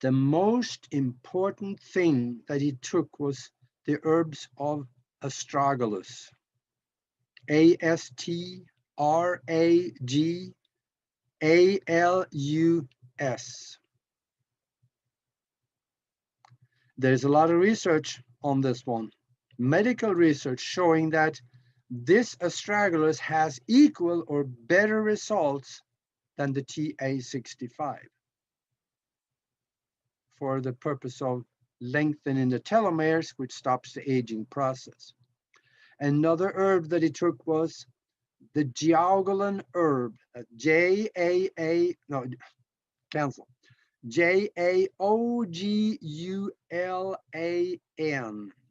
The most important thing that he took was the herbs of astragalus. Astragalus. There's a lot of research on this one. Medical research showing that this astragalus has equal or better results than the TA65 for the purpose of lengthening the telomeres, which stops the aging process. Another herb that he took was the Jiaogulan herb, J-A-O-G-U-L-A-N,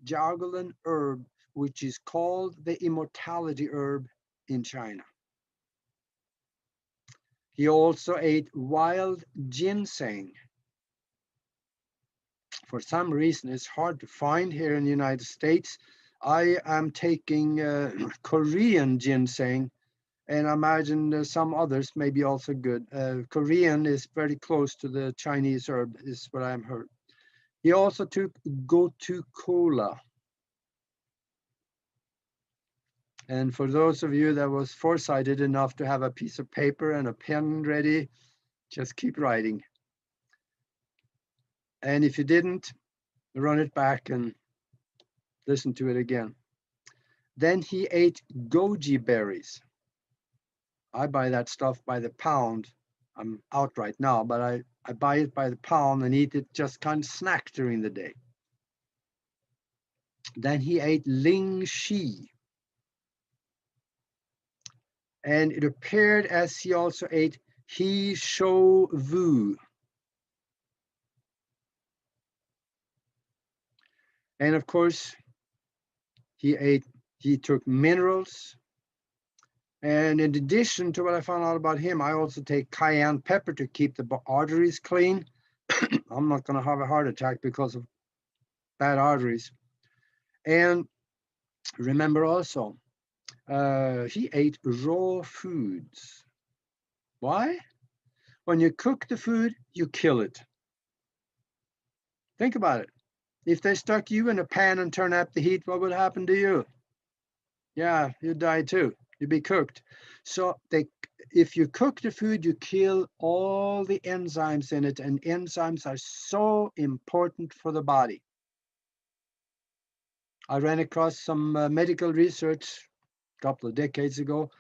Jiaogulan herb, which is called the immortality herb in China. He also ate wild ginseng. For some reason, it's hard to find here in the United States. I am taking Korean ginseng, And I imagine some others may be also good. Korean is very close to the Chinese herb, is what I'm heard. He also took gotu kola. And for those of you that was foresighted enough to have a piece of paper and a pen ready, just keep writing. And if you didn't, run it back and listen to it again. Then he ate goji berries. I buy that stuff by the pound. I'm out right now, but I buy it by the pound and eat it just kind of snack during the day. Then he ate ling shi. And it appeared as he also ate he shou vu. And of course, he took minerals. And in addition to what I found out about him, I also take cayenne pepper to keep the arteries clean. I'm not going to have a heart attack because of bad arteries. And remember also, he ate raw foods. Why? When you cook the food, you kill it. Think about it. If they stuck you in a pan and turn up the heat, what would happen to you? Yeah, you'd die too. You'd be cooked. So if you cook the food, you kill all the enzymes in it, and enzymes are so important for the body. I ran across some medical research a couple of decades ago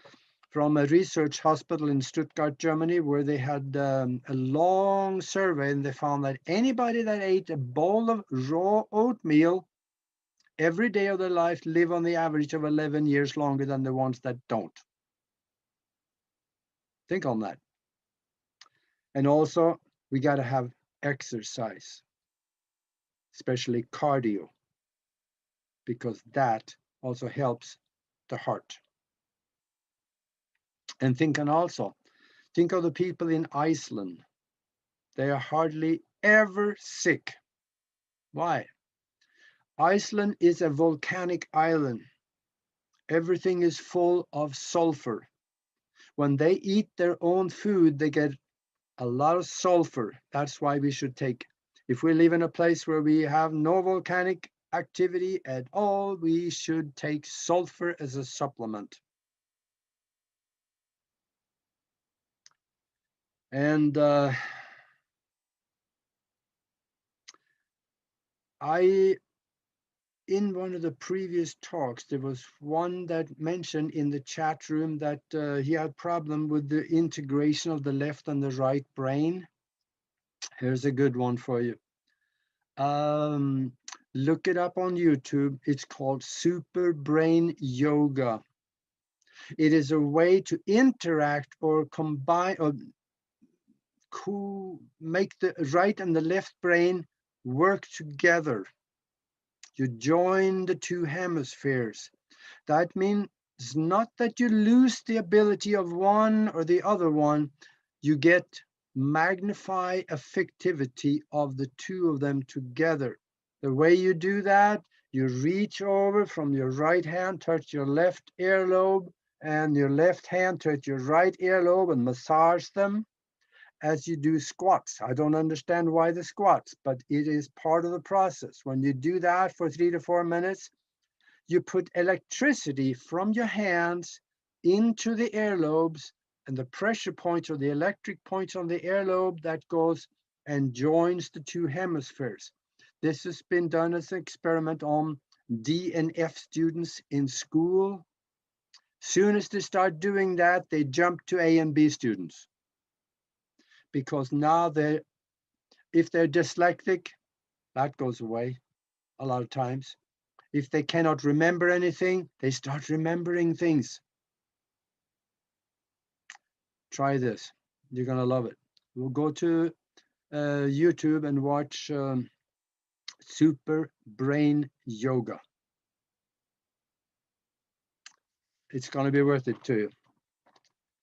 from a research hospital in Stuttgart, Germany, where they had a long survey, and they found that anybody that ate a bowl of raw oatmeal every day of their life live on the average of 11 years longer than the ones that don't. Think on that. And also, we got to have exercise, especially cardio, because that also helps the heart. And think of the people in Iceland. They are hardly ever sick. Why? Iceland is a volcanic island. Everything is full of sulfur. When they eat their own food, they get a lot of sulfur. That's why we should take, if we live in a place where we have no volcanic activity at all, we should take sulfur as a supplement. And in one of the previous talks, there was one that mentioned in the chat room that he had problem with the integration of the left and the right brain. Here's a good one for you. Look it up on YouTube. It's called Super Brain Yoga. It is a way to interact or combine or make the right and the left brain work together. You join the two hemispheres. That means not that you lose the ability of one or the other one. You get magnify effectivity of the two of them together. The way you do that, you reach over from your right hand, touch your left earlobe, and your left hand touch your right earlobe and massage them as you do squats. I don't understand why the squats, but it is part of the process. When you do that for 3 to 4 minutes, you put electricity from your hands into the earlobes, and the pressure points or the electric points on the earlobe that goes and joins the two hemispheres. This has been done as an experiment on D and F students in school. Soon as they start doing that, they jump to A and B students. Because now if they're dyslexic, that goes away a lot of times. If they cannot remember anything, they start remembering things. Try this. You're going to love it. We'll go to YouTube and watch Super Brain Yoga. It's going to be worth it to you.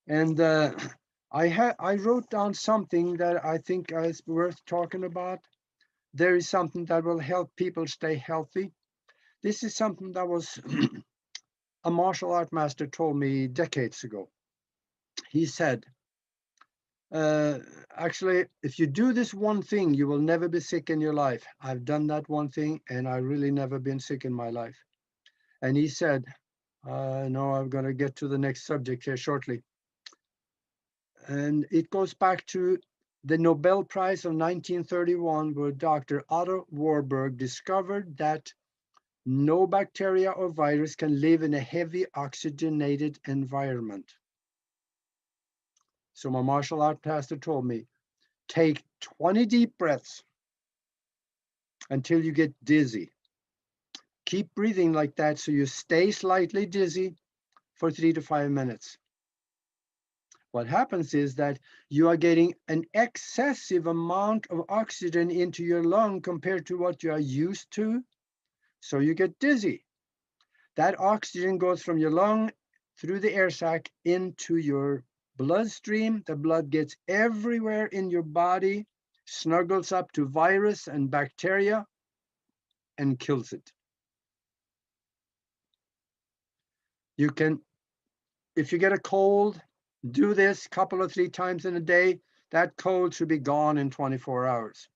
And I wrote down something that I think is worth talking about. There is something that will help people stay healthy. This is something that was a martial art master told me decades ago. he said, actually, if you do this one thing, you will never be sick in your life. I've done that one thing, and I really never been sick in my life. And he said, no, I'm going to get to the next subject here shortly. And it goes back to the Nobel Prize of 1931, where Dr. Otto Warburg discovered that no bacteria or virus can live in a heavy oxygenated environment. So my martial art pastor told me, take 20 deep breaths until you get dizzy. Keep breathing like that so you stay slightly dizzy for 3 to 5 minutes. What happens is that you are getting an excessive amount of oxygen into your lung compared to what you are used to, so you get dizzy. That oxygen goes from your lung through the air sac into your bloodstream. The blood gets everywhere in your body, snuggles up to virus and bacteria, and kills it. You can, if you get a cold, do this a couple or 3 times in a day. That cold should be gone in 24 hours.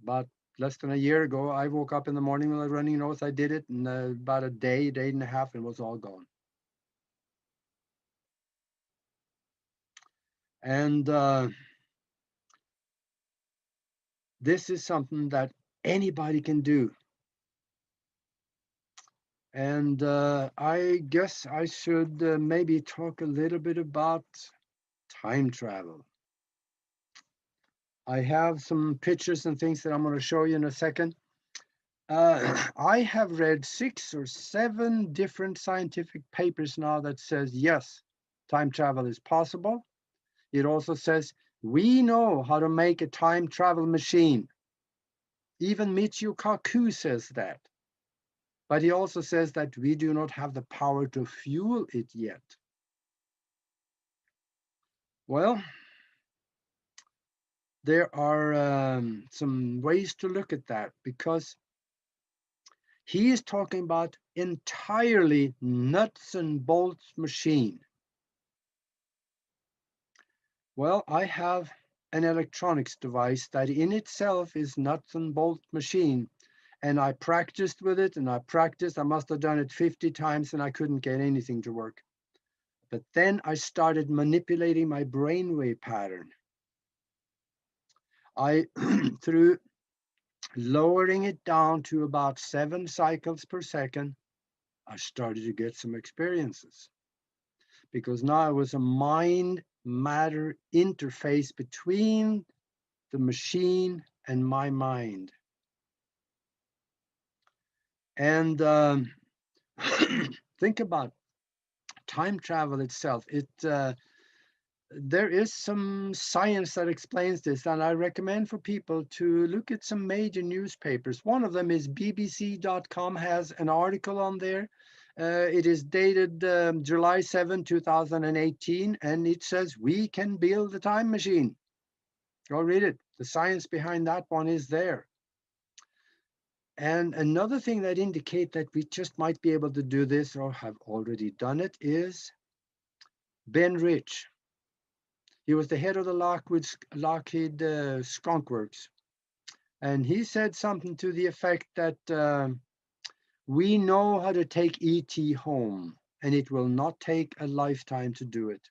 But less than a year ago, I woke up in the morning with a running nose. I did it in about a day and a half, and it was all gone. And this is something that anybody can do. And I guess I should maybe talk a little bit about time travel. I have some pictures and things that I'm going to show you in a second. I have read 6 or 7 different scientific papers now that says, yes, time travel is possible. It also says, we know how to make a time travel machine. Even Michio Kaku says that. But he also says that we do not have the power to fuel it yet. Well, there are some ways to look at that, because he is talking about entirely nuts and bolts machine. Well, I have an electronics device that in itself is nuts and bolt machine. And I practiced with it and I practiced. I must have done it 50 times and I couldn't get anything to work. But then I started manipulating my brainwave pattern. Through lowering it down to about 7 cycles per second, I started to get some experiences. Because now it was a mind-matter interface between the machine and my mind. And think about time travel itself. There is some science that explains this, and I recommend for people to look at some major newspapers. One of them is BBC.com, has an article on there. It is dated July 7, 2018, and it says, we can build a time machine. Go read it. The science behind that one is there. And another thing that indicates that we just might be able to do this or have already done it is Ben Rich. He was the head of the Lockheed Skunk Works. And he said something to the effect that we know how to take ET home, and it will not take a lifetime to do it.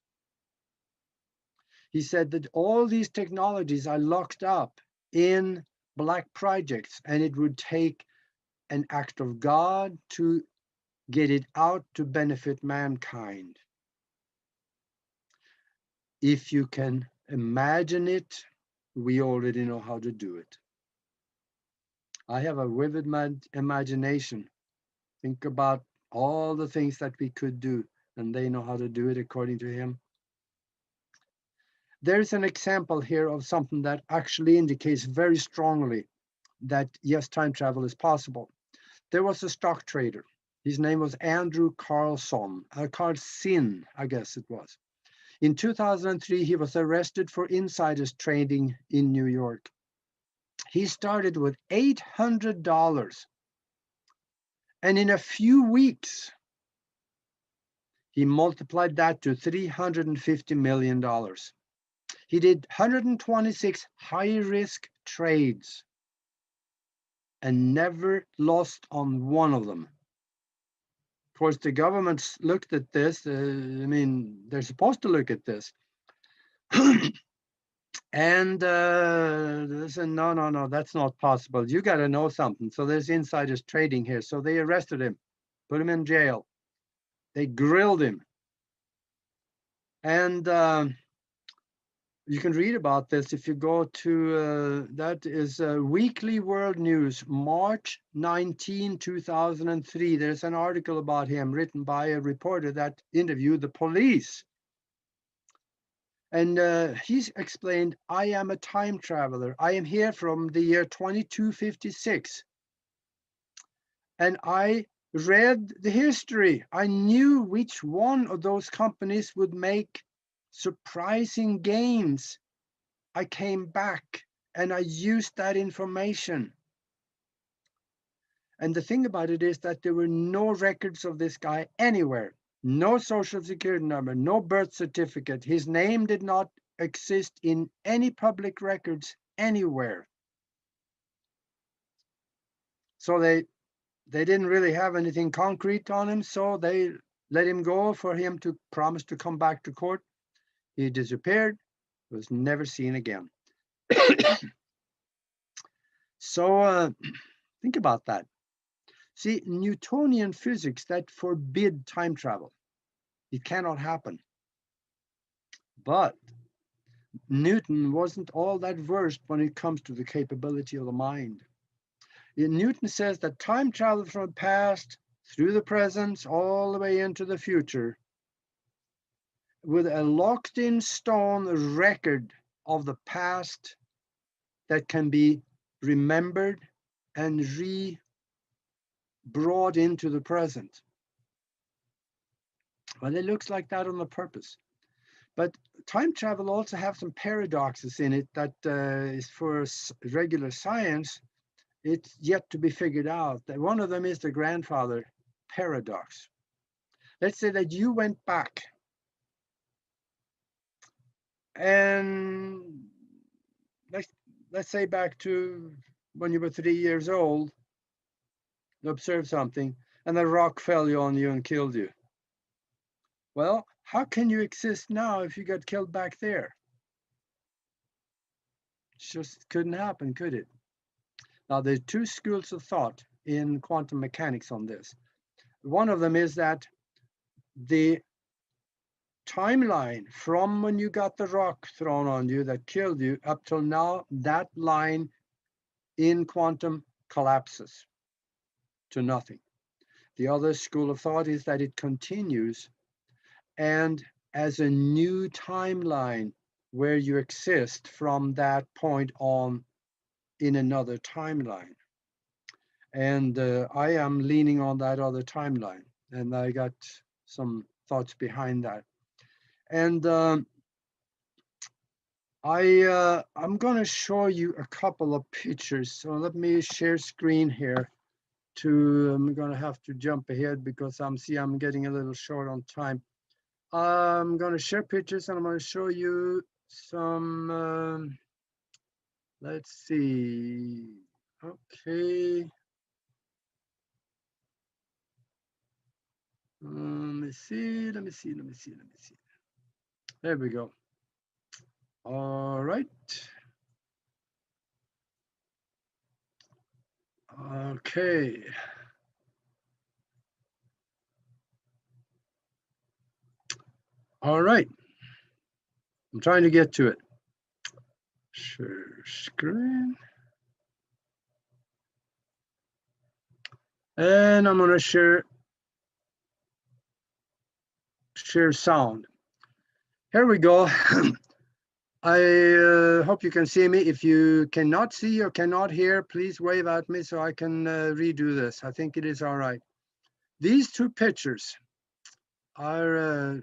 He said that all these technologies are locked up in black projects, and it would take an act of God to get it out to benefit mankind. If you can imagine it, we already know how to do it. I have a vivid imagination. Think about all the things that we could do, and they know how to do it according to him. There's an example here of something that actually indicates very strongly that yes, time travel is possible. There was a stock trader. His name was Andrew Carlson, I guess it was. In 2003, he was arrested for insiders trading in New York. He started with $800. And in a few weeks, He multiplied that to $350 million. He did 126 high-risk trades and never lost on one of them. Of course, the governments looked at this. I mean, they're supposed to look at this. And they said, no, that's not possible. You got to know something. So there's insiders trading here. So they arrested him, put him in jail. They grilled him. And you can read about this if you go to, that is Weekly World News, March 19, 2003. There's an article about him written by a reporter that interviewed the police. And he's explained, I am a time traveler. I am here from the year 2256. And I read the history. I knew which one of those companies would make surprising gains. I came back and I used that information. And the thing about it is that there were no records of this guy anywhere. No social security number, no birth certificate. His name did not exist in any public records anywhere. So they didn't really have anything concrete on him, so they let him go for him to promise to come back to court. He disappeared, was never seen again. So think about that. See, Newtonian physics that forbid time travel. It cannot happen. But Newton wasn't all that versed when it comes to the capability of the mind. Newton says that time travel from the past through the present all the way into the future with a locked in stone record of the past that can be remembered and brought into the present. Well, it looks like that on the purpose. But time travel also have some paradoxes in it that is for regular science, it's yet to be figured out. One of them is the grandfather paradox. Let's say that you went back and let's say back to when you were 3 years old, you observed something and a rock fell on you and killed you. Well, how can you exist now if you got killed back there? It just couldn't happen, could it? Now, there's two schools of thought in quantum mechanics on this. One of them is that the timeline from when you got the rock thrown on you that killed you up till now, that line in quantum collapses to nothing. The other school of thought is that it continues, and as a new timeline where you exist from that point on in another timeline. And I am leaning on that other timeline, and I got some thoughts behind that. And I'm going to show you a couple of pictures. So let me share screen here. I'm going to have to jump ahead because I'm getting a little short on time. I'm going to share pictures and I'm going to show you some. Let's see. Okay. Let me see. There we go. All right. Okay. All right. I'm trying to get to it. Share screen. And I'm going to share sound. Here we go. I hope you can see me. If you cannot see or cannot hear, please wave at me so I can redo this. I think it is all right. These two pictures are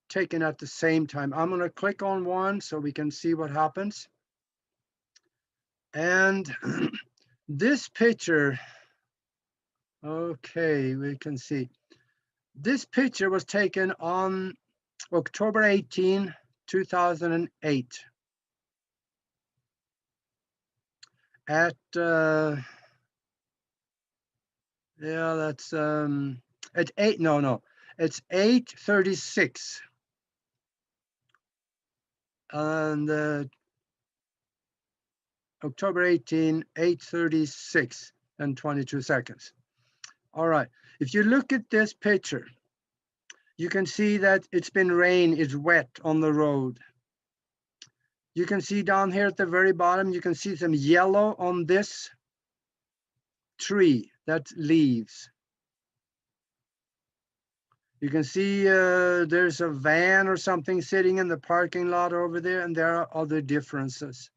taken at the same time. I'm going to click on one so we can see what happens. And this picture, okay, we can see. This picture was taken on October 18, 2008 at yeah, that's at 8, no, it's 8:36 and October 18, 8:36 and 22 seconds. All right, if you look at this picture, you can see that it's been rain, it's wet on the road. You can see down here at the very bottom, you can see some yellow on this tree, that's leaves. You can see there's a van or something sitting in the parking lot over there, and there are other differences.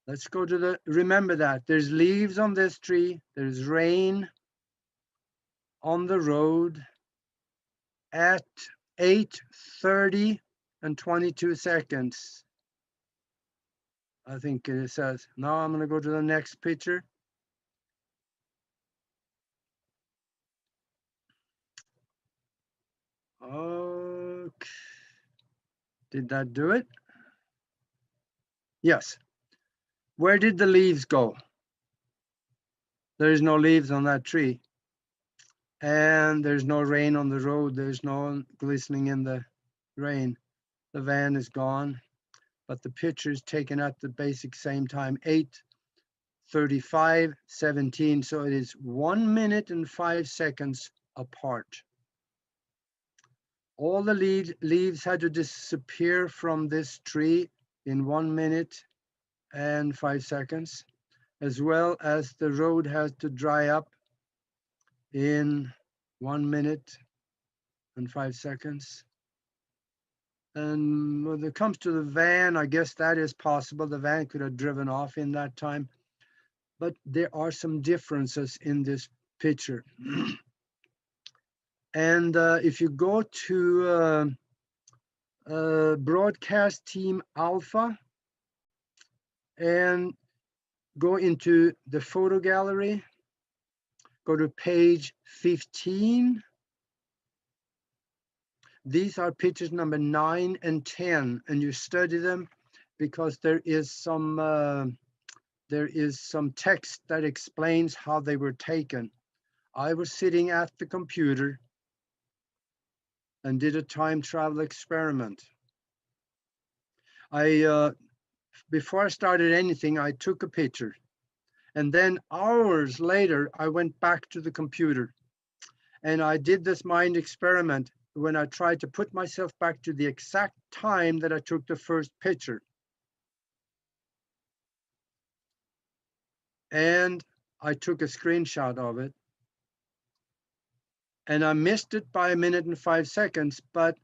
Let's go to the, remember that there's leaves on this tree, there's rain on the road at 8:30 and 22 seconds. I think it says. Now I'm going to go to the next picture. Okay. Did that do it? Yes. Where did the leaves go? There's no leaves on that tree. And there's no rain on the road. There's no glistening in the rain. The van is gone, but the picture is taken at the basic same time, 8:35:17. So it is 1 minute and 5 seconds apart. All the leaves had to disappear from this tree in 1 minute and 5 seconds, as well as the road has to dry up in 1 minute and 5 seconds. And when it comes to the van, I guess that is possible. The van could have driven off in that time, but there are some differences in this picture. And if you go to broadcast team alpha and go into the photo gallery, go to page 15. These are pictures number 9 and 10, and you study them because there is some text that explains how they were taken. I was sitting at the computer and did a time travel experiment. Before I started anything, I took a picture. And then hours later, I went back to the computer and I did this mind experiment when I tried to put myself back to the exact time that I took the first picture. And I took a screenshot of it. And I missed it by 1 minute and 5 seconds, but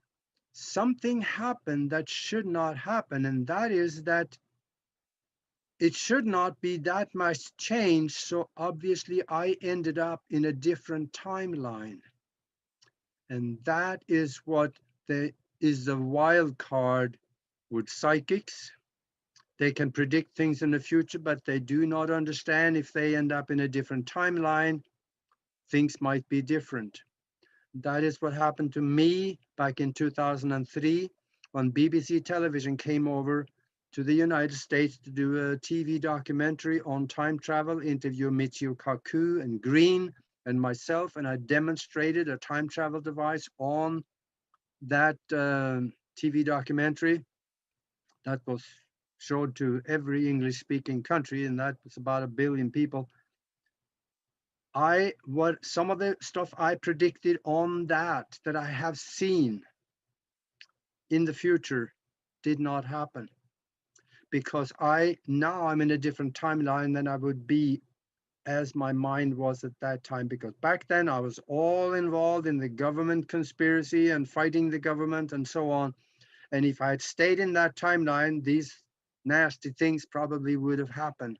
something happened that should not happen. And that is that it should not be that much change. So obviously I ended up in a different timeline. And that is what is the wild card with psychics. They can predict things in the future, but they do not understand if they end up in a different timeline, things might be different. That is what happened to me back in 2003 when BBC television came over to the United States to do a TV documentary on time travel, interview Michio Kaku and Green and myself, and I demonstrated a time travel device on that TV documentary that was showed to every English-speaking country, and that was about 1 billion people. Some of the stuff I predicted on that I have seen in the future did not happen, because now I'm in a different timeline than I would be as my mind was at that time, because back then I was all involved in the government conspiracy and fighting the government and so on. And if I had stayed in that timeline, these nasty things probably would have happened.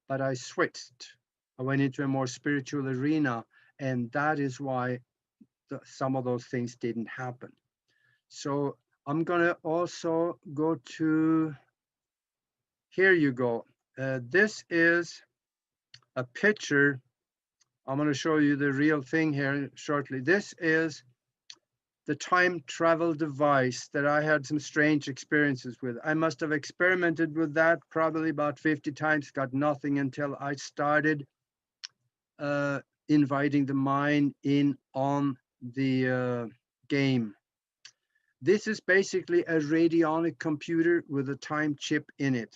But I switched. I went into a more spiritual arena, and that is why some of those things didn't happen. So I'm gonna also go to, here you go. This is a picture I'm going to show you the real thing here shortly. This is the time travel device that I had some strange experiences with. I must have experimented with that probably about 50 times, got nothing until I started inviting the mind in on the game. This is basically a radionic computer with a time chip in it.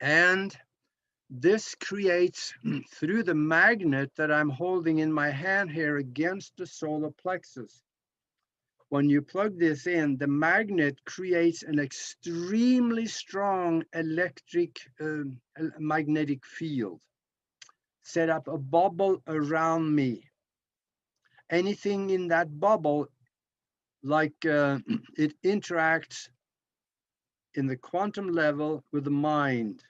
And this creates, through the magnet that I'm holding in my hand here against the solar plexus, when you plug this in, the magnet creates an extremely strong magnetic field, set up a bubble around me. Anything in that bubble, like it interacts in the quantum level with the mind.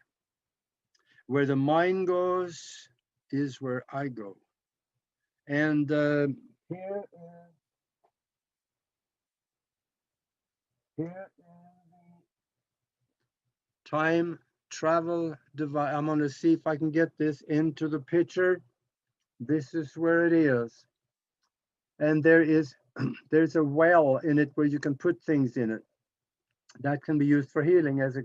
Where the mind goes is where I go. And here is the time travel device. I'm going to see if I can get this into the picture. This is where it is. And there's a well in it where you can put things in it. That can be used for healing as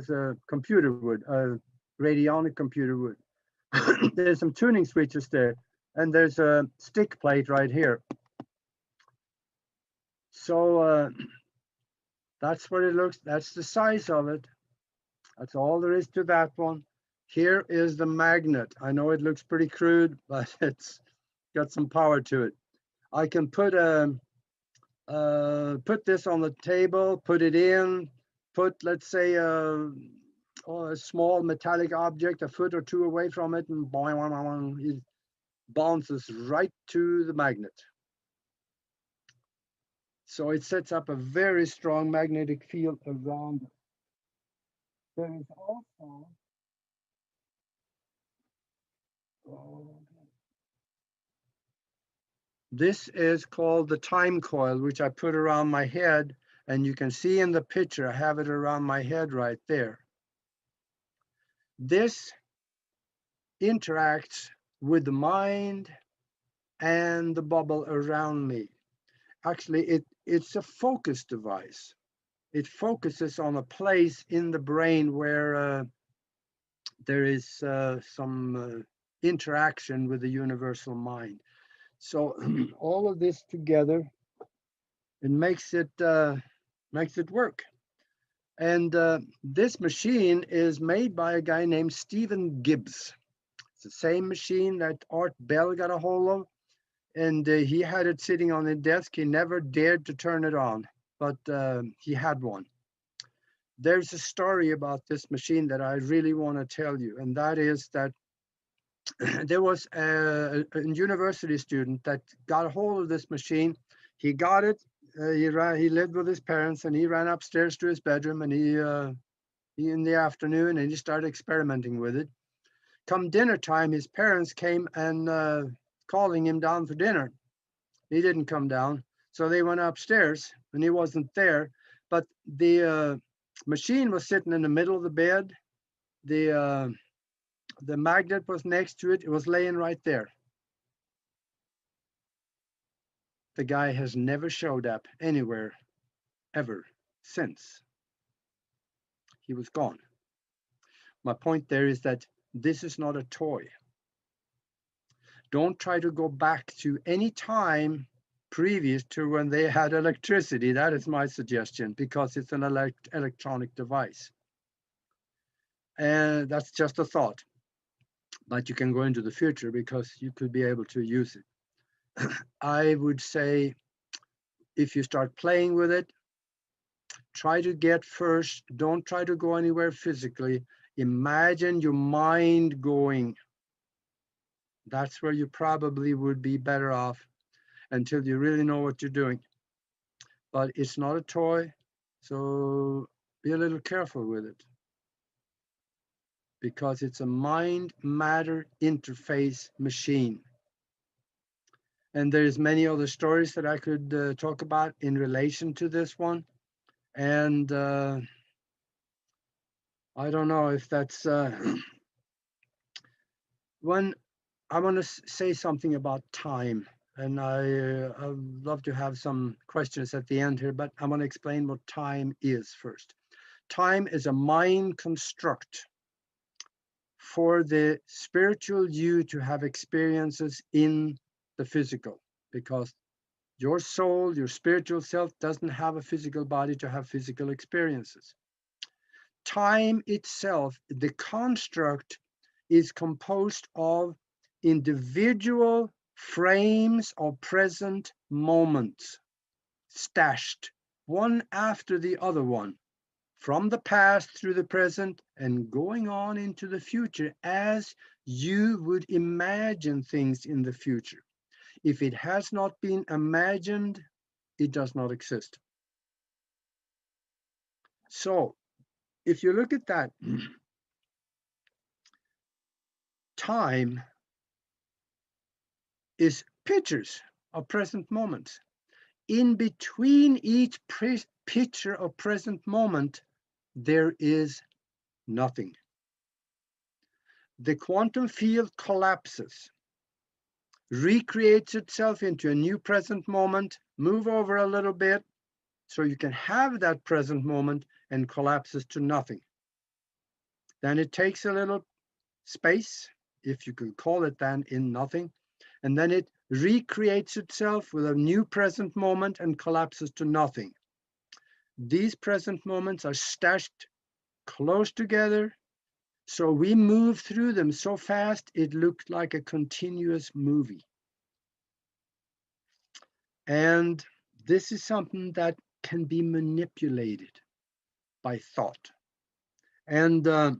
a computer would, a radionic computer would. There's some tuning switches there, and there's a stick plate right here. So that's what it looks, that's the size of it. That's all there is to that one. Here is the magnet. I know it looks pretty crude, but it's got some power to it. I can put this on the table, put it in, put, let's say, a small metallic object a foot or two away from it, and boing, it bounces right to the magnet. So it sets up a very strong magnetic field around it. There is also this is called the time coil, which I put around my head, and you can see in the picture, I have it around my head right there. This interacts with the mind and the bubble around me. Actually, it's a focus device. It focuses on a place in the brain where there is some interaction with the universal mind. So all of this together, it makes it work. And this machine is made by a guy named Stephen Gibbs. It's the same machine that Art Bell got a hold of, and he had it sitting on his desk. He never dared to turn it on, but he had one. There's a story about this machine that I really want to tell you, and that is that there was a university student that got a hold of this machine. He got it. He lived with his parents, and he ran upstairs to his bedroom, and he in the afternoon, and he started experimenting with it. Come dinner time, his parents came and calling him down for dinner. He didn't come down, so they went upstairs, and he wasn't there. But the machine was sitting in the middle of the bed. The magnet was next to it. It was laying right there. The guy has never showed up anywhere ever since. He was gone. My point there is that this is not a toy. Don't try to go back to any time previous to when they had electricity. That is my suggestion, because it's an electronic device. And that's just a thought. But you can go into the future because you could be able to use it. I would say, if you start playing with it, try to get first, don't try to go anywhere physically. Imagine your mind going. That's where you probably would be better off until you really know what you're doing. But it's not a toy, so be a little careful with it, because it's a mind-matter interface machine. And there's many other stories that I could talk about in relation to this one. And I don't know if that's when I want to say something about time, and I'd love to have some questions at the end here, but I want to explain what time is first. Time is a mind construct for the spiritual you to have experiences in the physical, because your soul, your spiritual self, doesn't have a physical body to have physical experiences. Time itself, the construct, is composed of individual frames of present moments, stashed one after the other one, from the past through the present and going on into the future as you would imagine things in the future. If it has not been imagined, it does not exist. So if you look at that, time is pictures of present moments. In between each picture of present moment, there is nothing. The quantum field collapses, recreates itself into a new present moment, move over a little bit so you can have that present moment, and collapses to nothing. Then it takes a little space, if you could call it that, in nothing, and then it recreates itself with a new present moment and collapses to nothing. These present moments are stashed close together, so we move through them so fast it looked like a continuous movie. And this is something that can be manipulated by thought. And there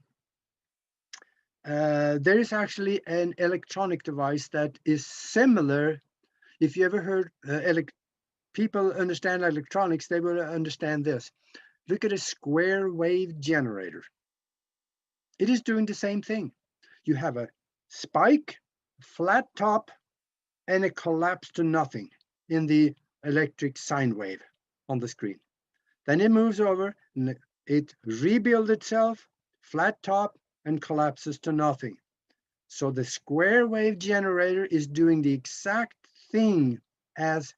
is actually an electronic device that is similar. If you ever heard people understand electronics, they will understand this. Look at a square wave generator. It is doing the same thing. You have a spike, flat top, and a collapse to nothing in the electric sine wave on the screen. Then it moves over and it rebuilds itself, flat top, and collapses to nothing. So the square wave generator is doing the exact thing as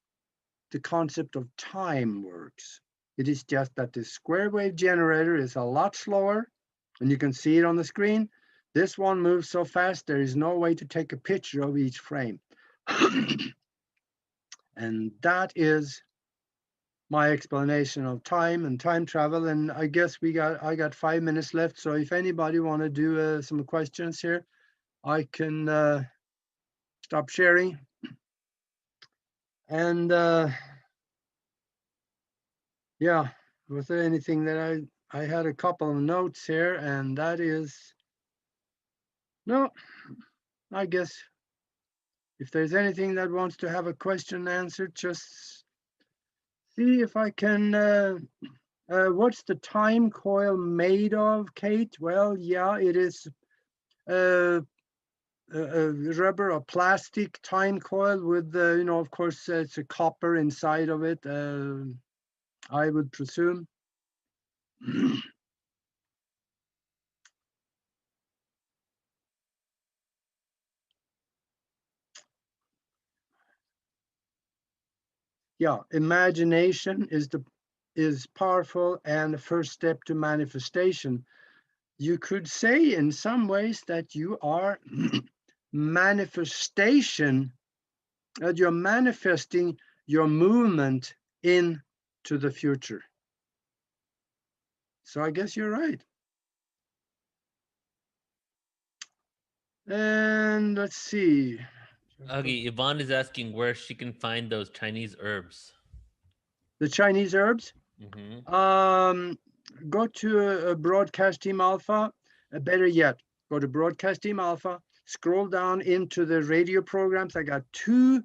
the concept of time works. It is just that the square wave generator is a lot slower, and you can see it on the screen. This one moves so fast, there is no way to take a picture of each frame. And that is my explanation of time and time travel. And I guess I got 5 minutes left. So if anybody want to do some questions here, I can stop sharing. And yeah, was there anything that I had a couple of notes here, and that is, no, I guess if there's anything that wants to have a question answered, just see if I can, what's the time coil made of, Kate? Well, yeah, it is a rubber or plastic time coil with, of course, it's a copper inside of it, I would presume. Yeah, imagination is powerful and the first step to manifestation. You could say in some ways that you are manifesting your movement into the future. So I guess you're right. And let's see. Aage, Yvonne is asking where she can find those Chinese herbs. The Chinese herbs. Mm-hmm. Go to Broadcast Team Alpha. Better yet, go to Broadcast Team Alpha. Scroll down into the radio programs. I got two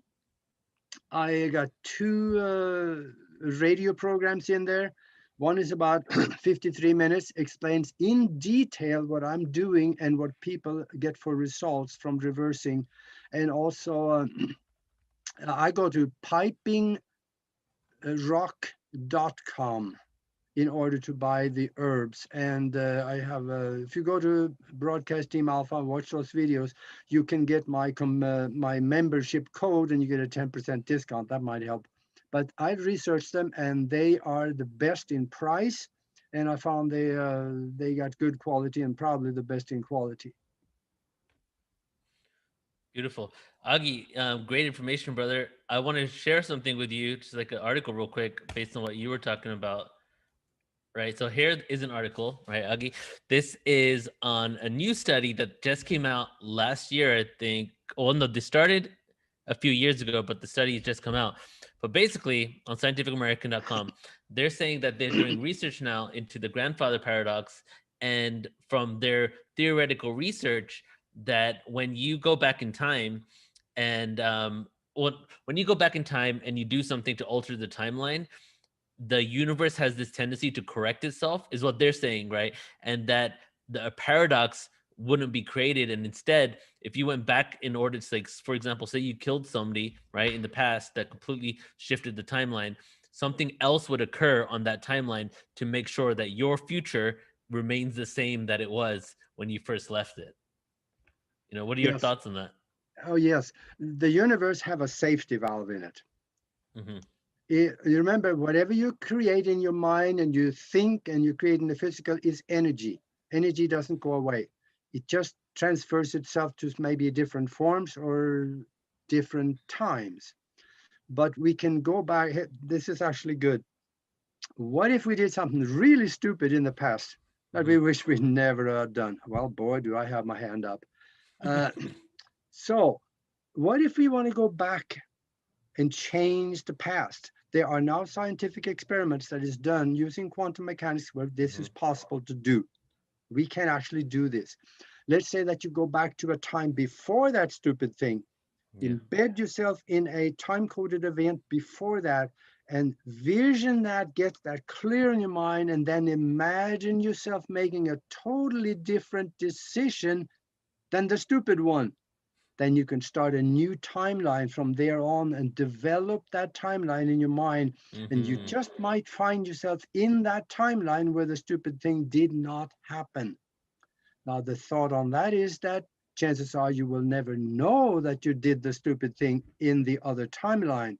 radio programs in there. One is about 53 minutes, explains in detail what I'm doing and what people get for results from reversing. And also, I go to pipingrock.com in order to buy the herbs. And I have, if you go to Broadcast Team Alpha and watch those videos, you can get my my membership code and you get a 10% discount. That might help. But I researched them and they are the best in price. And I found they got good quality and probably the best in quality. Beautiful. Aage, great information, brother. I want to share something with you, just like an article real quick based on what you were talking about. Right. So here is an article, right, Aage? This is on a new study that just came out last year, I think. Well, no, they started a few years ago, but the study has just come out. But basically, on scientificamerican.com, they're saying that they're doing research now into the grandfather paradox. And from their theoretical research, that when you go back in time and when you go back in time and you do something to alter the timeline, the universe has this tendency to correct itself, is what they're saying, right? And that the paradox wouldn't be created, and instead, if you went back in order to, like, for example, say you killed somebody, right, in the past that completely shifted the timeline, something else would occur on that timeline to make sure that your future remains the same that it was when you first left it. What are your Yes. thoughts on that? Oh, yes. The universe have a safety valve in it. Mm-hmm. You remember, whatever you create in your mind and you think and you create in the physical is energy. Energy doesn't go away. It just transfers itself to maybe different forms or different times. But we can go back. This is actually good. What if we did something really stupid in the past that we wish we never had done? Well, boy, do I have my hand up. So what if we want to go back and change the past? There are now scientific experiments that is done using quantum mechanics where this is possible to do. We can actually do this. Let's say that you go back to a time before that stupid thing, embed yourself in a time-coded event before that, and vision that, get that clear in your mind, and then imagine yourself making a totally different decision than the stupid one. Then you can start a new timeline from there on and develop that timeline in your mind. And you just might find yourself in that timeline where the stupid thing did not happen. Now, the thought on that is that chances are you will never know that you did the stupid thing in the other timeline.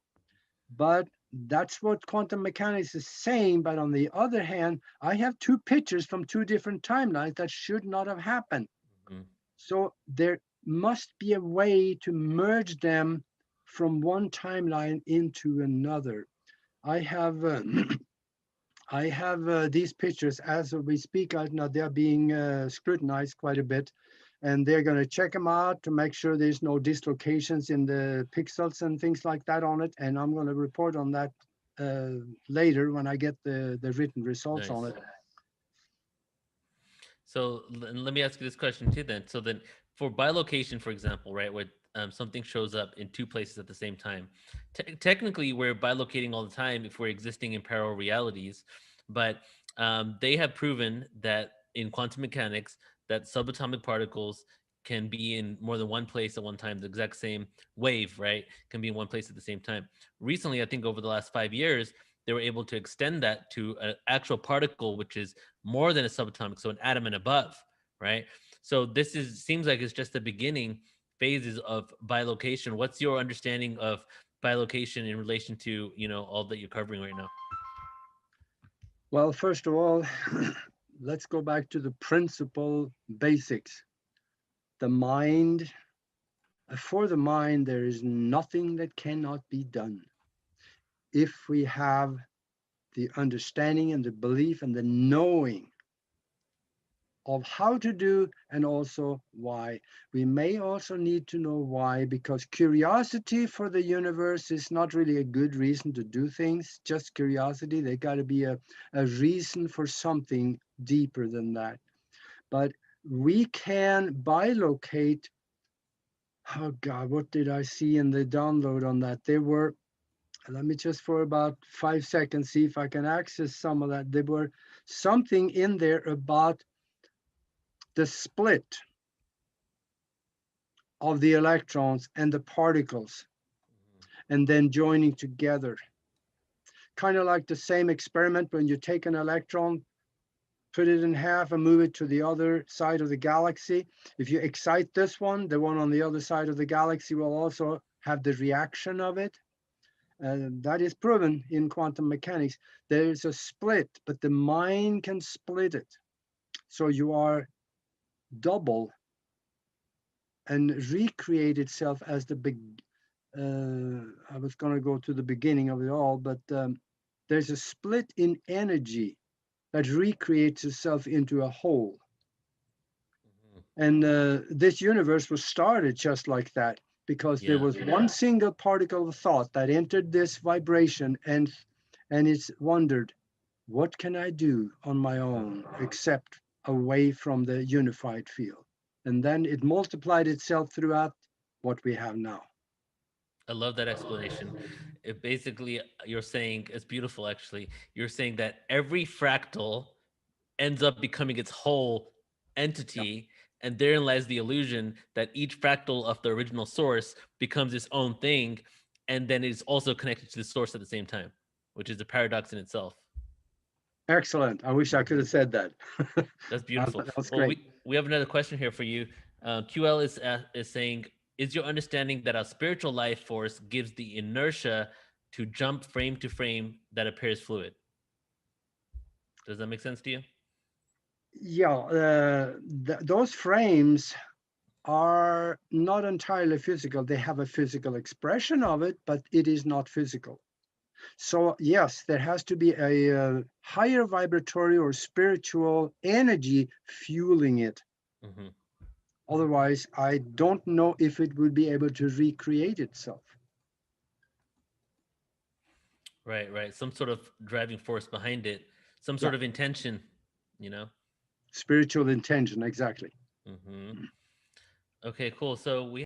But that's what quantum mechanics is saying. But on the other hand, I have two pictures from two different timelines that should not have happened. So there must be a way to merge them from one timeline into another. I have these pictures as we speak right now. They're being scrutinized quite a bit, and they're going to check them out to make sure there's no dislocations in the pixels and things like that on it. And I'm going to report on that later when I get the written results on it. So let me ask you this question too then. So then for bilocation, for example, right, where something shows up in two places at the same time, technically we're bilocating all the time if we're existing in parallel realities, but they have proven that in quantum mechanics that subatomic particles can be in more than one place at one time. The exact same wave, right, can be in one place at the same time. Recently, I think over the last 5 years, they were able to extend that to an actual particle, which is more than a subatomic, so an atom and above, right? So this seems like it's just the beginning phases of bilocation. What's your understanding of bilocation in relation to, all that you're covering right now? Well, first of all, let's go back to the principle basics. The mind, for the mind, there is nothing that cannot be done. If we have the understanding and the belief and the knowing of how to do and also why. We may also need to know why, because curiosity for the universe is not really a good reason to do things, just curiosity. There got to be a reason for something deeper than that. But we can bilocate. Oh God, what did I see in the download on that? There were, let me just for about 5 seconds see if I can access some of that. There were something in there about the split of the electrons and the particles and then joining together. kind of like the same experiment when you take an electron, put it in half and move it to the other side of the galaxy. If you excite this one, the one on the other side of the galaxy will also have the reaction of it. That is proven in quantum mechanics. There is a split, but the mind can split it. So you are double and recreate itself as the big, I was going to go to the beginning of it all, but there's a split in energy that recreates itself into a whole. And this universe was started just like that, because there was one single particle of thought that entered this vibration, and it's wondered, what can I do on my own except away from the unified field? And then it multiplied itself throughout what we have now. I love that explanation. It basically, you're saying, it's beautiful actually. You're saying that every fractal ends up becoming its whole entity, and therein lies the illusion that each fractal of the original source becomes its own thing, and then is also connected to the source at the same time, which is a paradox in itself. Excellent. I wish I could have said that. That's beautiful. That's Well, great. we have another question here for you. QL is saying, is your understanding that our spiritual life force gives the inertia to jump frame to frame that appears fluid? Does that make sense to you? Yeah, those frames are not entirely physical. They have a physical expression of it, but it is not physical. So yes, there has to be a higher vibratory or spiritual energy fueling it. Mm-hmm. Otherwise, I don't know if it would be able to recreate itself. Right. Some sort of driving force behind it, some sort of intention, you know? Spiritual intention, exactly. Mm-hmm. Okay, cool. So we